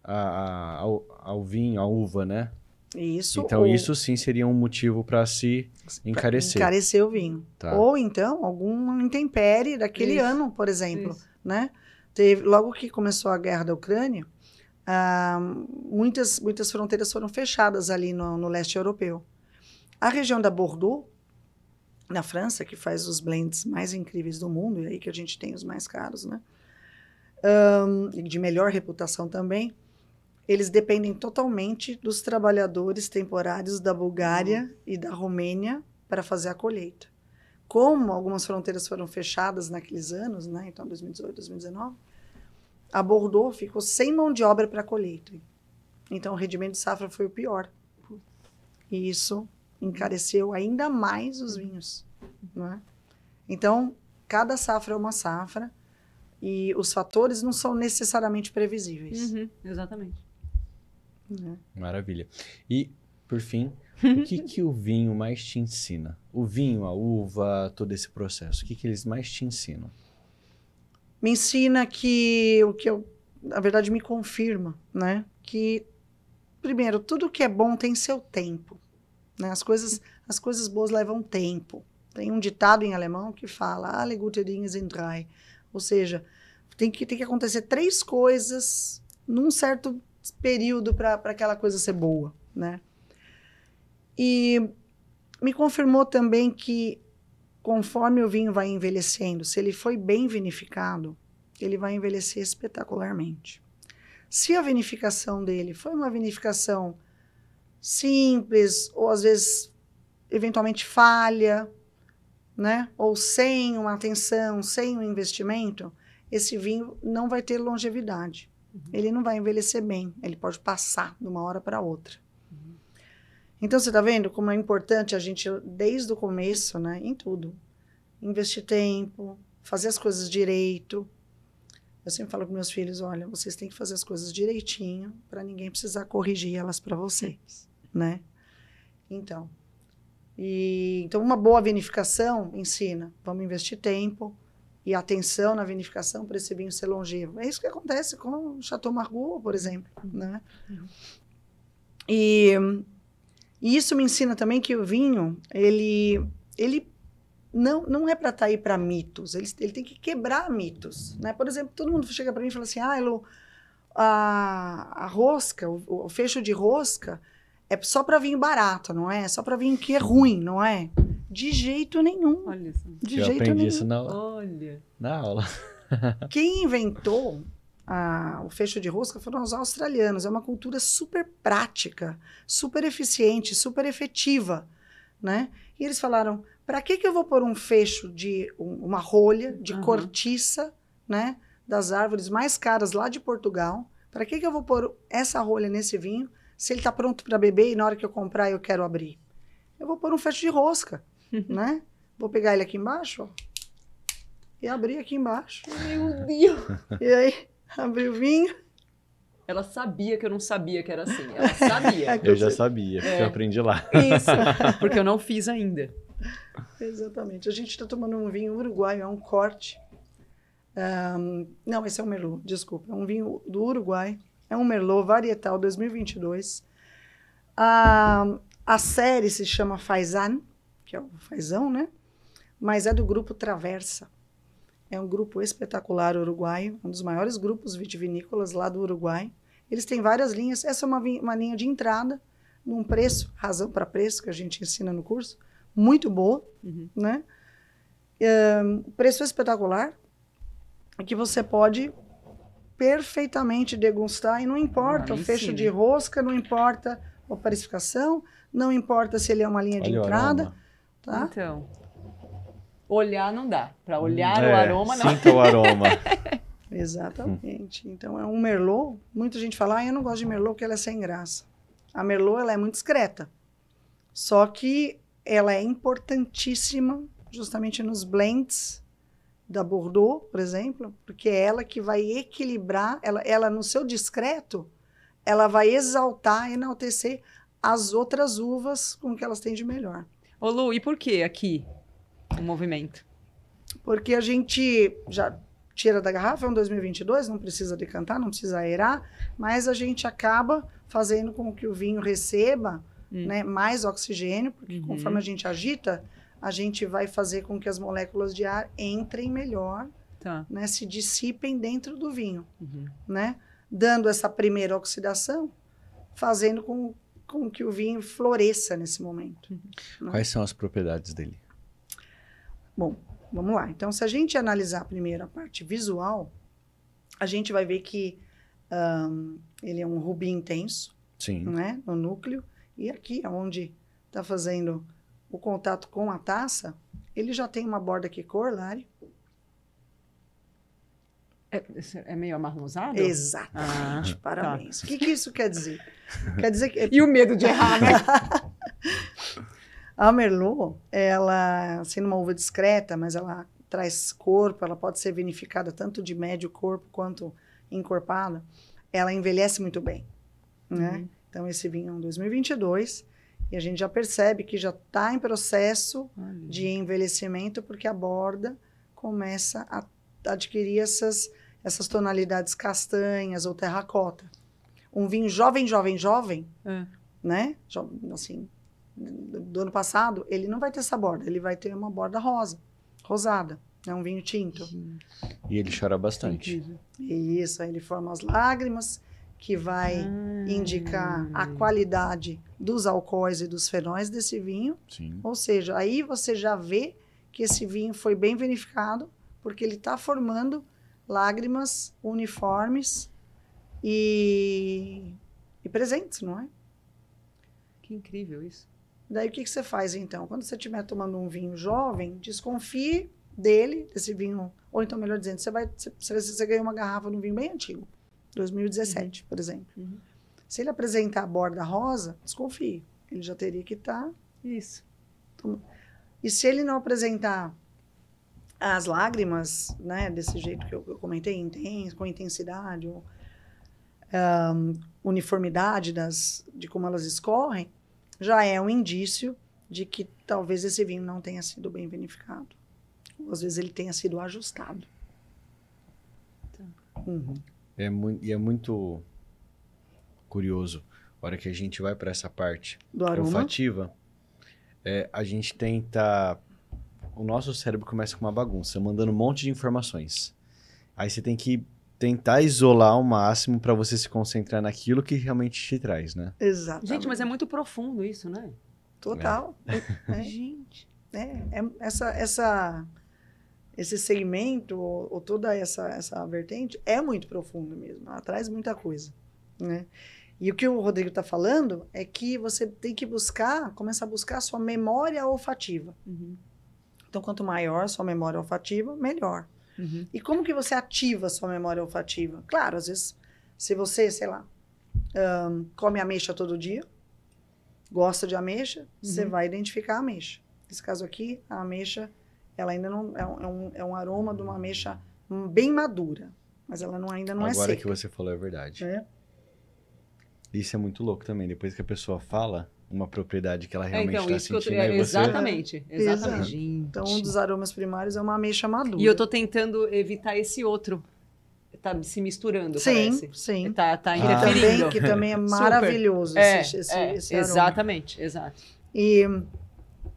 ao vinho, à uva, né? Isso, então, isso sim seria um motivo para se encarecer. Encarecer o vinho. Tá. Ou, então, alguma intempérie daquele ano, por exemplo. Né? Logo que começou a guerra da Ucrânia, muitas fronteiras foram fechadas ali no leste europeu. A região da Bordeaux, na França, que faz os blends mais incríveis do mundo, e aí que a gente tem os mais caros, né? E de melhor reputação também, eles dependem totalmente dos trabalhadores temporários da Bulgária e da Romênia para fazer a colheita. Como algumas fronteiras foram fechadas naqueles anos, né? Então 2018, 2019, a Bordeaux ficou sem mão de obra para a colheita. Então o rendimento de safra foi o pior. E isso encareceu ainda mais os vinhos. Né? Então, cada safra é uma safra e os fatores não são necessariamente previsíveis. Exatamente. Maravilha. E, por fim, o que o vinho mais te ensina? O vinho, a uva, todo esse processo. O que eles mais te ensinam? Me ensina que o que eu, na verdade, me confirma, né? Que, primeiro, tudo que é bom tem seu tempo. Né? As coisas boas levam tempo. Tem um ditado em alemão que fala, alle gute Dinge sind drei. Ou seja, tem que acontecer 3 coisas num certo período para aquela coisa ser boa, né? E me confirmou também que conforme o vinho vai envelhecendo, se ele foi bem vinificado, ele vai envelhecer espetacularmente. Se a vinificação dele foi uma vinificação simples, ou às vezes, eventualmente falha, né? Ou sem uma atenção, sem um investimento, esse vinho não vai ter longevidade. Ele não vai envelhecer bem, ele pode passar de uma hora para outra. Então, você está vendo como é importante a gente, desde o começo, né, em tudo, investir tempo, fazer as coisas direito. Eu sempre falo para meus filhos, olha, vocês têm que fazer as coisas direitinho para ninguém precisar corrigir elas para vocês, né? Então, uma boa vinificação ensina, vamos investir tempo e atenção na vinificação para esse vinho ser longevo. É isso que acontece com o Chateau Margaux, por exemplo, né? E isso me ensina também que o vinho, ele não é para estar aí para mitos, ele tem que quebrar mitos, né? Por exemplo, todo mundo chega para mim e fala assim, Elô, a rosca, o fecho de rosca é só para vinho barato, não é? Só para vinho que é ruim, não é? De jeito nenhum. Olha isso. De Eu jeito aprendi nenhum. isso na aula. Quem inventou o fecho de rosca foram os australianos. É uma cultura super prática, super eficiente, super efetiva, né? E eles falaram, para que eu vou pôr um fecho de uma rolha de cortiça, né, das árvores mais caras lá de Portugal? Para que eu vou pôr essa rolha nesse vinho se ele está pronto para beber e na hora que eu comprar eu quero abrir? Eu vou pôr um fecho de rosca, né? Vou pegar ele aqui embaixo, ó, e abrir aqui embaixo. Meu Deus! E aí, abrir o vinho, Ela sabia que eu não sabia que era assim. Ela sabia. Eu já sabia, porque eu aprendi lá. Isso. Porque eu não fiz ainda. Exatamente. A gente está tomando um vinho uruguaio, é um corte. Não, esse é um Merlot, desculpa. É um vinho do Uruguai. É um Merlot varietal 2022. A série se chama Faisán, que é o fazão, né? Mas é do grupo Traversa. É um grupo espetacular uruguaio, um dos maiores grupos vitivinícolas lá do Uruguai. Eles têm várias linhas. Essa é uma linha de entrada, num preço, razão para preço, que a gente ensina no curso, muito boa, né? Preço espetacular, que você pode perfeitamente degustar, e não importa o fecho de rosca, não importa a precificação, não importa se ele é uma linha de entrada. Tá? Então, olhar não dá. Para olhar o aroma, não. Sinta o aroma. Exatamente. Então, é um Merlot. Muita gente fala, eu não gosto de Merlot porque ela é sem graça. A Merlot, ela é muito discreta. Só que ela é importantíssima justamente nos blends da Bordeaux, por exemplo, porque é ela que vai equilibrar, ela no seu discreto, ela vai exaltar, enaltecer as outras uvas com que elas têm de melhor. Ô Lu, e por que aqui o movimento? Porque a gente já tira da garrafa, é um 2022, não precisa decantar, não precisa aerar, mas a gente acaba fazendo com que o vinho receba né, mais oxigênio, porque conforme a gente agita, a gente vai fazer com que as moléculas de ar entrem melhor, né, se dissipem dentro do vinho, né, dando essa primeira oxidação, fazendo com que o vinho floresça nesse momento. Né? Quais são as propriedades dele? Bom, vamos lá. Então, se a gente analisar primeiro a parte visual, a gente vai ver que ele é um rubi intenso, né, no núcleo, e aqui, onde está fazendo o contato com a taça, ele já tem uma borda que cor, Lari? É meio amarronzado? Exatamente, parabéns. Tá. O que isso quer dizer? Quer dizer que... E o medo de errar, né? A Merlot, ela, sendo uma uva discreta, mas ela traz corpo, ela pode ser vinificada tanto de médio corpo quanto encorpada, ela envelhece muito bem, né? Então, esse vinho é um 2022, e a gente já percebe que já está em processo de envelhecimento, porque a borda começa a adquirir essas tonalidades castanhas ou terracota. Um vinho jovem, né? Assim, do ano passado, ele não vai ter essa borda, ele vai ter uma borda rosada. É um vinho tinto. E ele chora bastante. Isso, aí ele forma as lágrimas, que vai indicar a qualidade dos alcoóis e dos fenóis desse vinho. Sim. Ou seja, aí você já vê que esse vinho foi bem vinificado, porque ele está formando lágrimas uniformes e presentes, não é? Que incrível isso. Daí o que você faz, então? Quando você estiver tomando um vinho jovem, desconfie desse vinho, ou então, melhor dizendo, você ganhou uma garrafa de um vinho bem antigo, 2017, por exemplo. Se ele apresentar a borda rosa, desconfie. Ele já teria que estar... Isso. E se ele não apresentar as lágrimas, né, desse jeito que eu comentei, com intensidade, ou uniformidade de como elas escorrem, já é um indício de que talvez esse vinho não tenha sido bem vinificado. Ou às vezes ele tenha sido ajustado. É muito curioso. A hora que a gente vai para essa parte do aroma olfativa, a gente tenta... O nosso cérebro começa com uma bagunça, mandando um monte de informações. Aí você tem que tentar isolar ao máximo para você se concentrar naquilo que realmente te traz, né? Exatamente. Gente, mas é muito profundo isso, né? Total. Gente. Esse segmento, ou toda essa vertente, é muito profundo mesmo. Ela traz muita coisa, né? E o que o Rodrigo está falando é que você tem que começar a buscar a sua memória olfativa. Então, quanto maior a sua memória olfativa, melhor. E como que você ativa a sua memória olfativa? Claro, às vezes, se você, sei lá, come ameixa todo dia, gosta de ameixa, você vai identificar a ameixa. Nesse caso aqui, a ameixa, ela ainda não é um aroma de uma ameixa bem madura, mas ela ainda não é seca. Agora que você falou é verdade. Isso é muito louco também. Depois que a pessoa fala uma propriedade que ela realmente então, está isso que eu sentindo, aí você... exatamente, exatamente. Exato. Então, um dos aromas primários é uma ameixa madura. E eu tô tentando evitar esse outro. Tá se misturando, parece. Sim. Tá Que interferindo. também é maravilhoso esse aroma. Exatamente, exato. E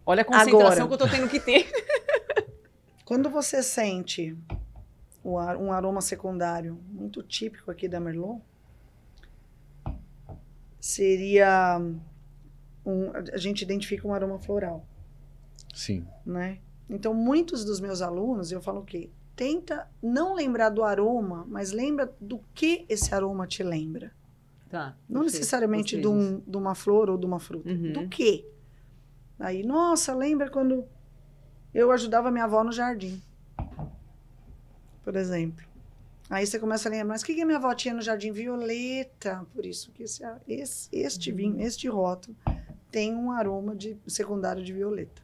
olha a concentração agora, que eu tô tendo que ter. quando você sente um aroma secundário muito típico aqui da Merlot, seria... a gente identifica um aroma floral. Sim. Né? Então, muitos dos meus alunos, eu falo o quê? Tenta não lembrar do aroma, mas lembra do que esse aroma te lembra. Tá. Não necessariamente de uma flor ou de uma fruta. Uhum. Do quê? Aí, nossa, lembra quando eu ajudava minha avó no jardim, por exemplo. Aí você começa a lembrar, mas o que a minha avó tinha no jardim? Violeta. Por isso que este vinho, este rótulo, tem um aroma secundário de violeta.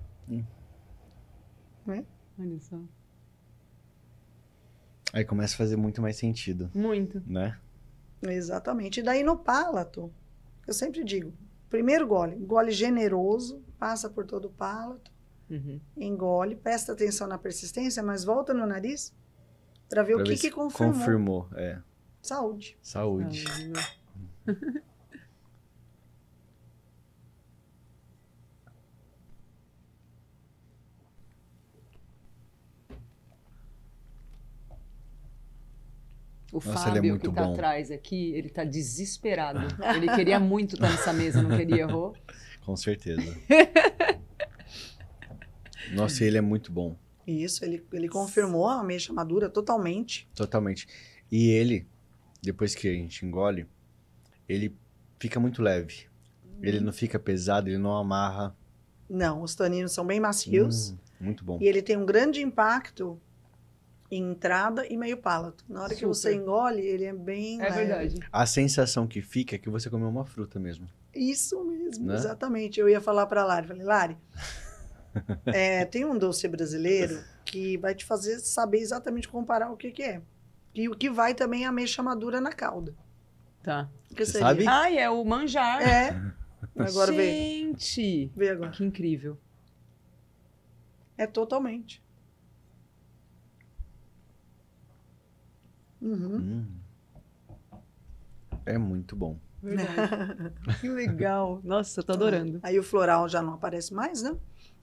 Né? Olha só. Aí começa a fazer muito mais sentido. Muito. Né? Exatamente. E daí no palato, eu sempre digo, primeiro gole generoso, passa por todo o palato, engole, presta atenção na persistência, mas volta no nariz para ver o que confirmou. Confirmou, Saúde. Saúde. O Nossa, Fábio, ele é muito que tá bom. atrás aqui, ele tá desesperado. Ele queria muito estar nessa mesa, não queria, Rô? Com certeza. Nossa, ele é muito bom. Isso, ele confirmou a ameixa madura totalmente. Totalmente. E ele, depois que a gente engole, ele fica muito leve. Ele não fica pesado, ele não amarra. Não, os taninos são bem macios. Muito bom. E ele tem um grande impacto em entrada e meio palato. Na hora que você engole, ele é bem leve. Verdade. A sensação que fica é que você comeu uma fruta mesmo. Isso mesmo, Né? Exatamente. Eu ia falar para a Lari, falei, Lari, tem um doce brasileiro que vai te fazer saber exatamente comparar o que é. E o que vai também é a ameixa madura na calda. Tá. Que Você sabe? Ah, é o manjar. Agora vê. Gente! Vê agora. Que incrível. É totalmente. É muito bom. Verdade. Que legal. Nossa, eu tô adorando. Aí o floral já não aparece mais, né?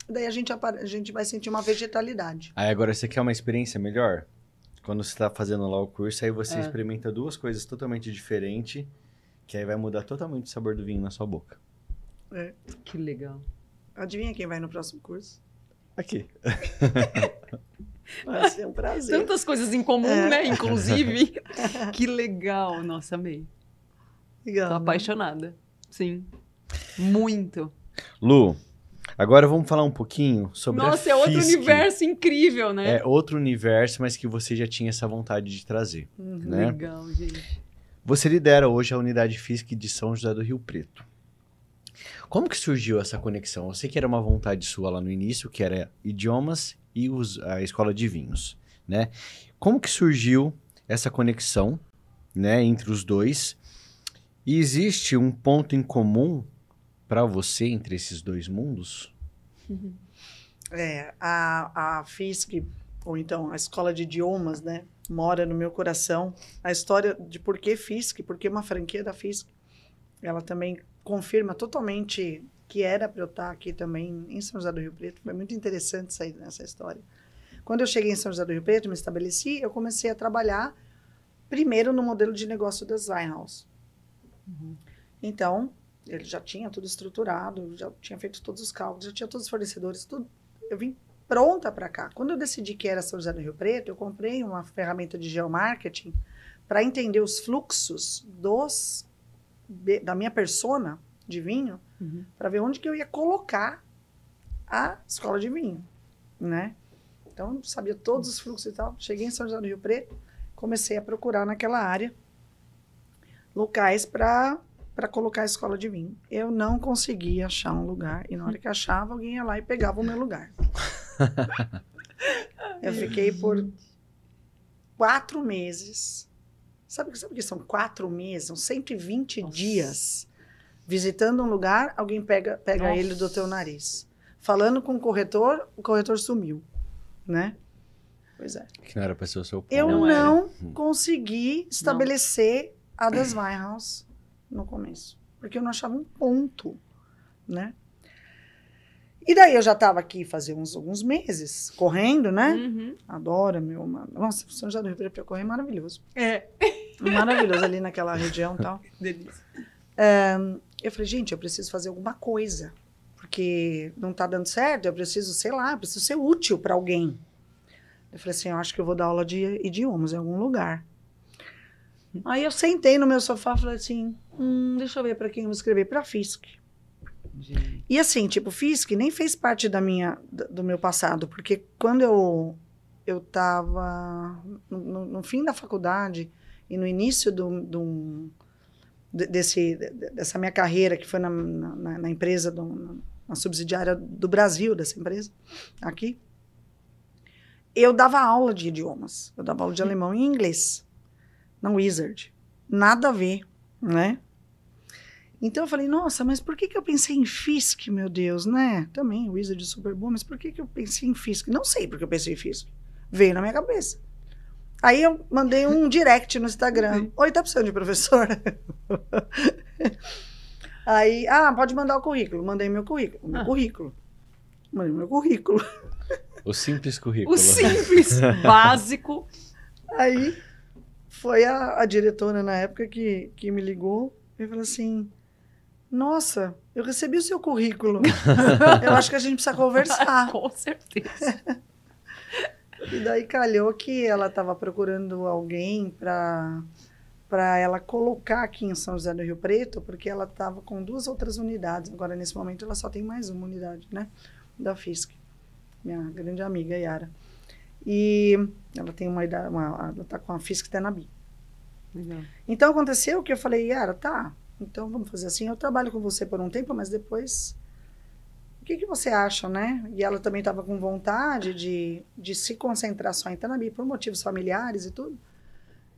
Daí a gente vai sentir uma vegetalidade. Aí agora você quer uma experiência melhor? Quando você está fazendo lá o curso, aí você experimenta duas coisas totalmente diferentes, que aí vai mudar totalmente o sabor do vinho na sua boca. Que legal. Adivinha quem vai no próximo curso? Aqui. Vai ser um prazer. Tantas coisas em comum, né? Inclusive. Que legal. Nossa, amei. Legal, Tô apaixonada. Sim. Muito. Lu, agora vamos falar um pouquinho sobre a Nossa, é outro FISC. universo incrível, né? É outro universo, mas que você já tinha essa vontade de trazer. Né? Legal, gente. Você lidera hoje a unidade FISC de São José do Rio Preto. Como que surgiu essa conexão? Eu sei que era uma vontade sua lá no início, que era idiomas e a escola de vinhos, né? Como que surgiu essa conexão, né, entre os dois? E existe um ponto em comum para você entre esses dois mundos? A FISC, ou então a escola de idiomas, né, mora no meu coração. A história de por que FISC, por que uma franquia da FISC, ela também confirma totalmente que era para eu estar aqui também em São José do Rio Preto. Foi muito interessante sair nessa história. Quando eu cheguei em São José do Rio Preto, me estabeleci, eu comecei a trabalhar primeiro no modelo de negócio das Winehouse. Então, ele já tinha tudo estruturado, já tinha feito todos os cálculos, já tinha todos os fornecedores, tudo. Eu vim pronta para cá. Quando eu decidi que era São José do Rio Preto, eu comprei uma ferramenta de geomarketing para entender os fluxos da minha persona de vinho, para ver onde que eu ia colocar a escola de vinho, né? Então, eu sabia todos os fluxos e tal. Cheguei em São José do Rio Preto, comecei a procurar naquela área locais para colocar a escola de vinho. Eu não conseguia achar um lugar, e na hora que achava, alguém ia lá e pegava o meu lugar. Eu fiquei por 4 meses Sabe o que são 4 meses? São 120 dias. Visitando um lugar, alguém pega ele do teu nariz. Falando com o corretor sumiu, né? Pois é. Que não era para ser o seu ponto. Eu não consegui estabelecer a Das Weinhaus no começo. Porque eu não achava um ponto, né? E daí eu já estava aqui fazia alguns meses, correndo, né? Adoro, meu... Nossa, São José do Rio Preto para correr é maravilhoso. Maravilhoso ali naquela região e tal. Delícia. Eu falei, gente, eu preciso fazer alguma coisa. Porque não tá dando certo, eu preciso, sei lá, preciso ser útil para alguém. Eu falei assim, eu acho que eu vou dar aula de idiomas em algum lugar. Aí eu sentei no meu sofá e falei assim, deixa eu ver para quem eu vou escrever, para a FISC. E assim, tipo, FISC nem fez parte do meu passado, porque quando eu tava no fim da faculdade e no início dessa minha carreira, que foi na empresa, na subsidiária do Brasil, dessa empresa, aqui, eu dava aula de idiomas. Eu dava aula de alemão e inglês, na Wizard. Nada a ver, né? Então eu falei, nossa, mas por que eu pensei em FISC, meu Deus, né? Também, Wizard super bom, mas por que eu pensei em FISC? Não sei porque eu pensei em FISC. Veio na minha cabeça. Aí eu mandei um direct no Instagram. Oi, tá precisando de professor? Aí, pode mandar o currículo. Mandei meu currículo. Mandei meu currículo. O simples currículo. O simples, básico. Aí foi a diretora na época que me ligou e falou assim, nossa, eu recebi o seu currículo. Eu acho que a gente precisa conversar. Com certeza. E daí calhou que ela estava procurando alguém para ela colocar aqui em São José do Rio Preto, porque ela estava com 2 outras unidades. Agora, nesse momento, ela só tem mais uma unidade, né? Da FISC. Minha grande amiga, Yara. E ela tem ela está com a FISC Tenabi. Então, aconteceu que eu falei, Yara, tá, então vamos fazer assim, eu trabalho com você por um tempo, mas depois... O que você acha, né? E ela também estava com vontade de se concentrar só em Tenabi, por motivos familiares e tudo.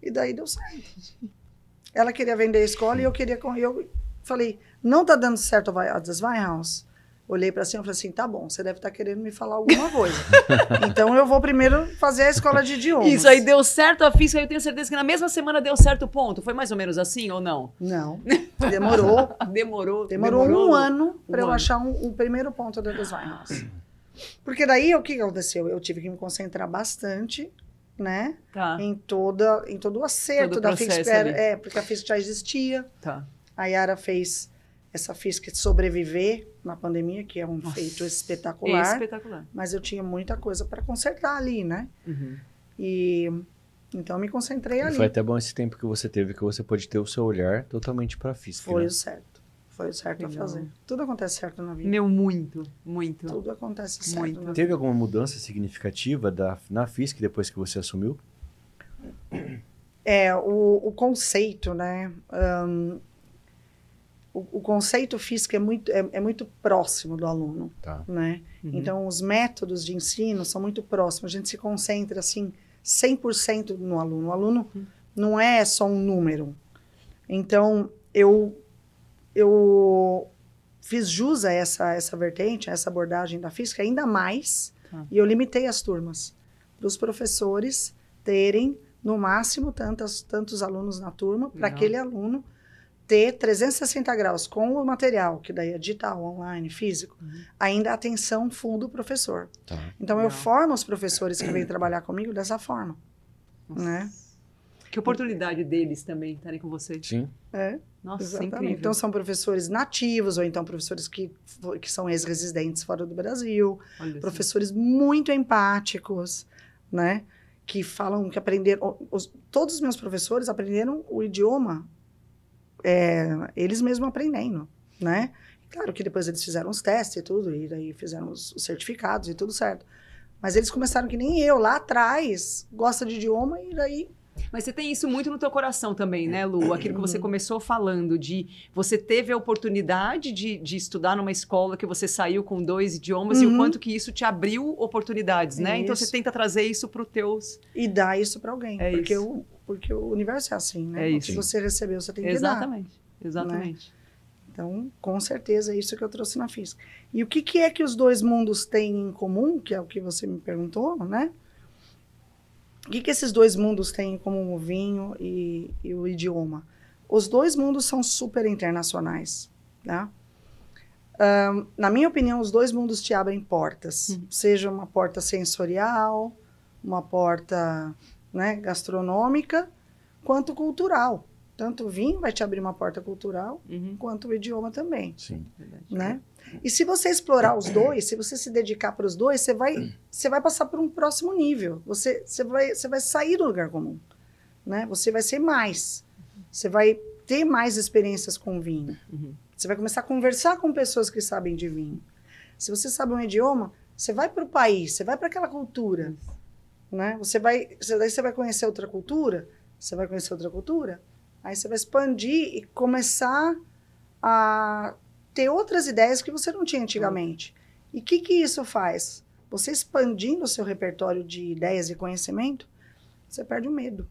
E daí deu certo. Ela queria vender a escola e eu falei, não tá dando certo a Das Weinhaus? Olhei para cima e falei assim, tá bom, você deve estar querendo me falar alguma coisa. Então eu vou primeiro fazer a escola de idiomas. Isso aí deu certo a FISC, eu tenho certeza que na mesma semana deu certo o ponto. Foi mais ou menos assim ou não? Não. Demorou. Demorou um ano para eu achar o primeiro ponto da Das Weinhaus. Porque daí o que aconteceu? Eu tive que me concentrar bastante, né? Tá. Em todo o acerto da FISC. Porque a FISC já existia. Tá. A Yara fez essa FISC sobreviver na pandemia, que é um feito espetacular. Espetacular. Mas eu tinha muita coisa para consertar ali, né? E então eu me concentrei ali. Foi até bom esse tempo que você teve, que você pôde ter o seu olhar totalmente para a FISC. Foi né? o certo. Foi o certo a fazer. Tudo acontece certo na vida. Meu, muito. Tudo acontece certo Muito. na vida. Teve alguma mudança significativa na FISC depois que você assumiu? O conceito, né? O conceito FISC é muito próximo do aluno, Tá. né? Então, os métodos de ensino são muito próximos. A gente se concentra, assim, 100% no aluno. O aluno não é só um número. Então, eu fiz jus a essa vertente, a essa abordagem da FISC ainda mais, e eu limitei as turmas para os professores terem, no máximo, tantos alunos na turma, para aquele aluno ter 360 graus com o material, que daí é digital, online, físico, ainda a atenção full do professor. Tá. Então, eu formo os professores que vêm trabalhar comigo dessa forma, né? Que oportunidade deles também estarem com você. Sim. Nossa, Exatamente. incrível. Então, são professores nativos, ou então professores que são ex-residentes fora do Brasil, Olha professores muito empáticos, né? Que falam, que aprenderam... Todos os meus professores aprenderam o idioma eles mesmos aprendendo, né? Claro que depois eles fizeram os testes e tudo, e daí fizeram os certificados e tudo certo. Mas eles começaram que nem eu, lá atrás, gosta de idioma e daí... Mas você tem isso muito no teu coração também, né, Lu? Aquilo que você começou falando, de você teve a oportunidade de estudar numa escola que você saiu com 2 idiomas e o quanto que isso te abriu oportunidades, né? Então você tenta trazer isso para os teus... E dar isso para alguém, É porque o universo é assim, né? É O que você recebeu, você tem que dar. Exatamente. Né? Então, com certeza, é isso que eu trouxe na física. E o que é que os dois mundos têm em comum, que é o que você me perguntou, né? O que esses dois mundos têm em comum, o vinho e o idioma? Os dois mundos são super internacionais, tá? Na minha opinião, os dois mundos te abrem portas. Seja uma porta sensorial, uma porta, né, gastronômica, quanto cultural. Tanto o vinho vai te abrir uma porta cultural, quanto o idioma também. Sim. Né? E se você explorar os dois, se você se dedicar para os dois, você vai passar por um próximo nível. Você vai sair do lugar comum. Né? Você vai ser mais. Você vai ter mais experiências com vinho. Você vai começar a conversar com pessoas que sabem de vinho. Se você sabe um idioma, você vai para o país, você vai para aquela cultura. Né? Daí você vai conhecer outra cultura, aí você vai expandir e começar a ter outras ideias que você não tinha antigamente. E o que isso faz? Você expandindo o seu repertório de ideias e conhecimento, você perde o medo.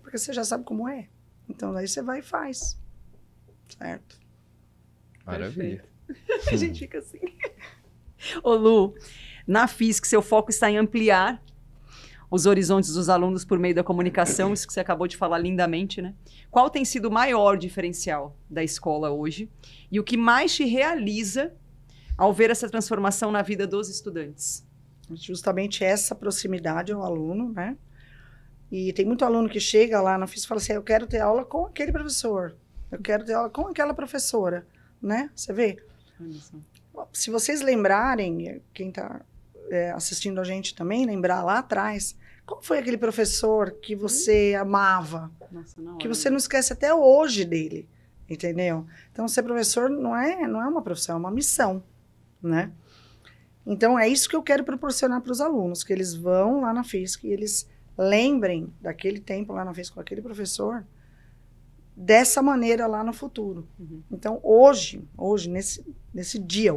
Porque você já sabe como é. Então, daí você vai e faz. Certo? Maravilha. A gente fica assim. Ô Lu, na FISC, seu foco está em ampliar os horizontes dos alunos por meio da comunicação, isso que você acabou de falar lindamente, né? Qual tem sido o maior diferencial da escola hoje? E o que mais te realiza ao ver essa transformação na vida dos estudantes? Justamente essa proximidade ao aluno, né? E tem muito aluno que chega lá na FISC e fala assim, eu quero ter aula com aquele professor, eu quero ter aula com aquela professora, né? Você vê? Se vocês lembrarem, quem está assistindo a gente também, lembrar lá atrás, qual foi aquele professor que você amava? Nossa, que você não esquece até hoje dele, entendeu? Então, ser professor não é uma profissão, é uma missão, né? Então, é isso que eu quero proporcionar para os alunos, que eles vão lá na FISC e eles lembrem daquele tempo lá na FISC com aquele professor dessa maneira lá no futuro. Então, hoje, nesse dia,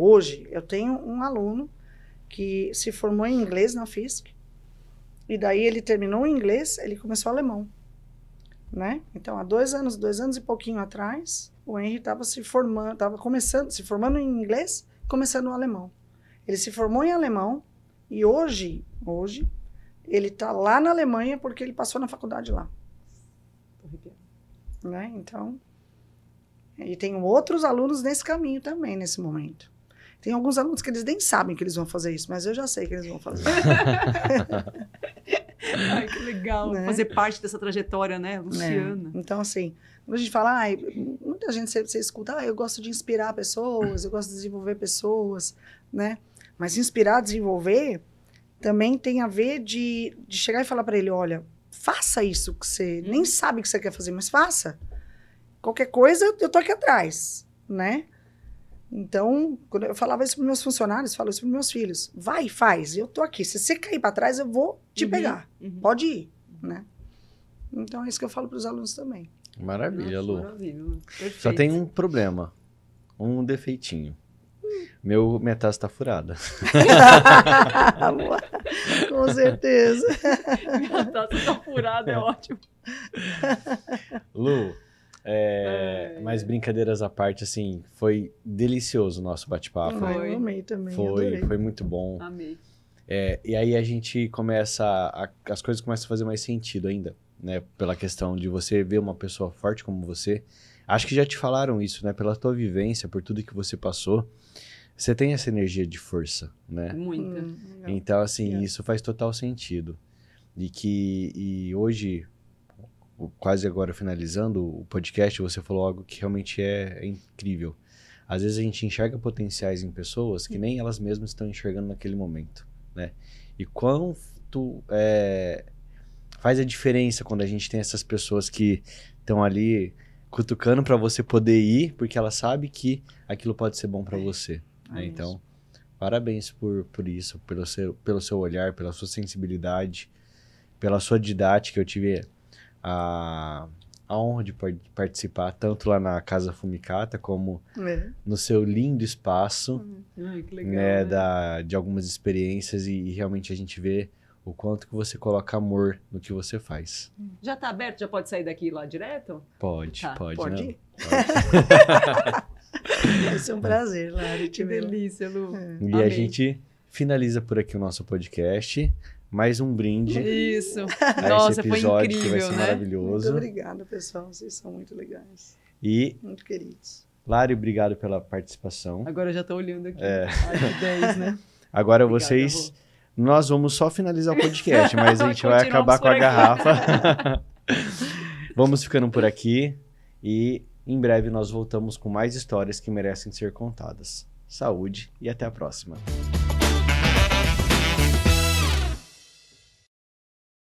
eu tenho um aluno que se formou em inglês na FISC, e daí ele terminou o inglês, ele começou alemão, né? Então, há 2 anos e pouquinho atrás, o Henry estava se formando em inglês, começando o alemão. Ele se formou em alemão, e hoje, ele está lá na Alemanha porque ele passou na faculdade lá. Né? Então, e tem outros alunos nesse caminho também, nesse momento. Tem alguns alunos que eles nem sabem que eles vão fazer isso, mas eu já sei que eles vão fazer. Ai, que legal. Né? Fazer parte dessa trajetória, né, Luciana? Então, assim, quando a gente fala, muita gente você escuta, eu gosto de inspirar pessoas, eu gosto de desenvolver pessoas, né? Mas inspirar, desenvolver, também tem a ver de chegar e falar para ele, olha, faça isso que você nem sabe que você quer fazer, mas faça. Qualquer coisa, eu tô aqui atrás, né? Então, quando eu falava isso para meus funcionários, falo isso para meus filhos. Vai, faz, eu tô aqui. Se você cair para trás, eu vou te pegar. Pode ir, né? Então, é isso que eu falo para os alunos também. Maravilha, Lu. Maravilha. Perfeito. Só tem um problema, um defeitinho. Meu metástase tá furada. Com certeza. Metástase tá furada, é ótimo. Lu, mas brincadeiras à parte, assim, foi delicioso o nosso bate-papo. Eu amei também, adorei. Foi muito bom. Amei. E aí a gente começa, as coisas começam a fazer mais sentido ainda, né? Pela questão de você ver uma pessoa forte como você. Acho que já te falaram isso, né? Pela tua vivência, por tudo que você passou. Você tem essa energia de força, né? Muita. Então, assim, isso faz total sentido. E hoje, quase agora finalizando o podcast, você falou algo que realmente é incrível. Às vezes a gente enxerga potenciais em pessoas que nem elas mesmas estão enxergando naquele momento, né? E quanto faz a diferença quando a gente tem essas pessoas que estão ali cutucando para você poder ir, porque ela sabe que aquilo pode ser bom para você. Né? Então, parabéns por isso, pelo seu olhar, pela sua sensibilidade. pela sua didática. Eu tive a honra de participar tanto lá na Casa Fumicata como no seu lindo espaço, Ai, que legal, né, de algumas experiências e realmente a gente vê o quanto que você coloca amor no que você faz. Já tá aberto? Já pode sair daqui lá direto? Pode, Tá, pode. pode Não? ir? Vai ser um prazer, Lari, te Que ver. delícia, Lu. E Amei. a gente finaliza por aqui o nosso podcast. Mais um brinde Isso. a Nossa, esse foi episódio que vai incrível, ser né? Muito maravilhoso. obrigada, pessoal. Vocês são muito legais. E, Muito queridos. Lari, obrigado pela participação. Agora eu já tô olhando aqui. Ai, que 10, né? Agora Obrigada, vocês... Nós vamos só finalizar o podcast, mas a gente vai acabar Continuamos com a por aqui. garrafa. Vamos ficando por aqui e em breve nós voltamos com mais histórias que merecem ser contadas. Saúde e até a próxima.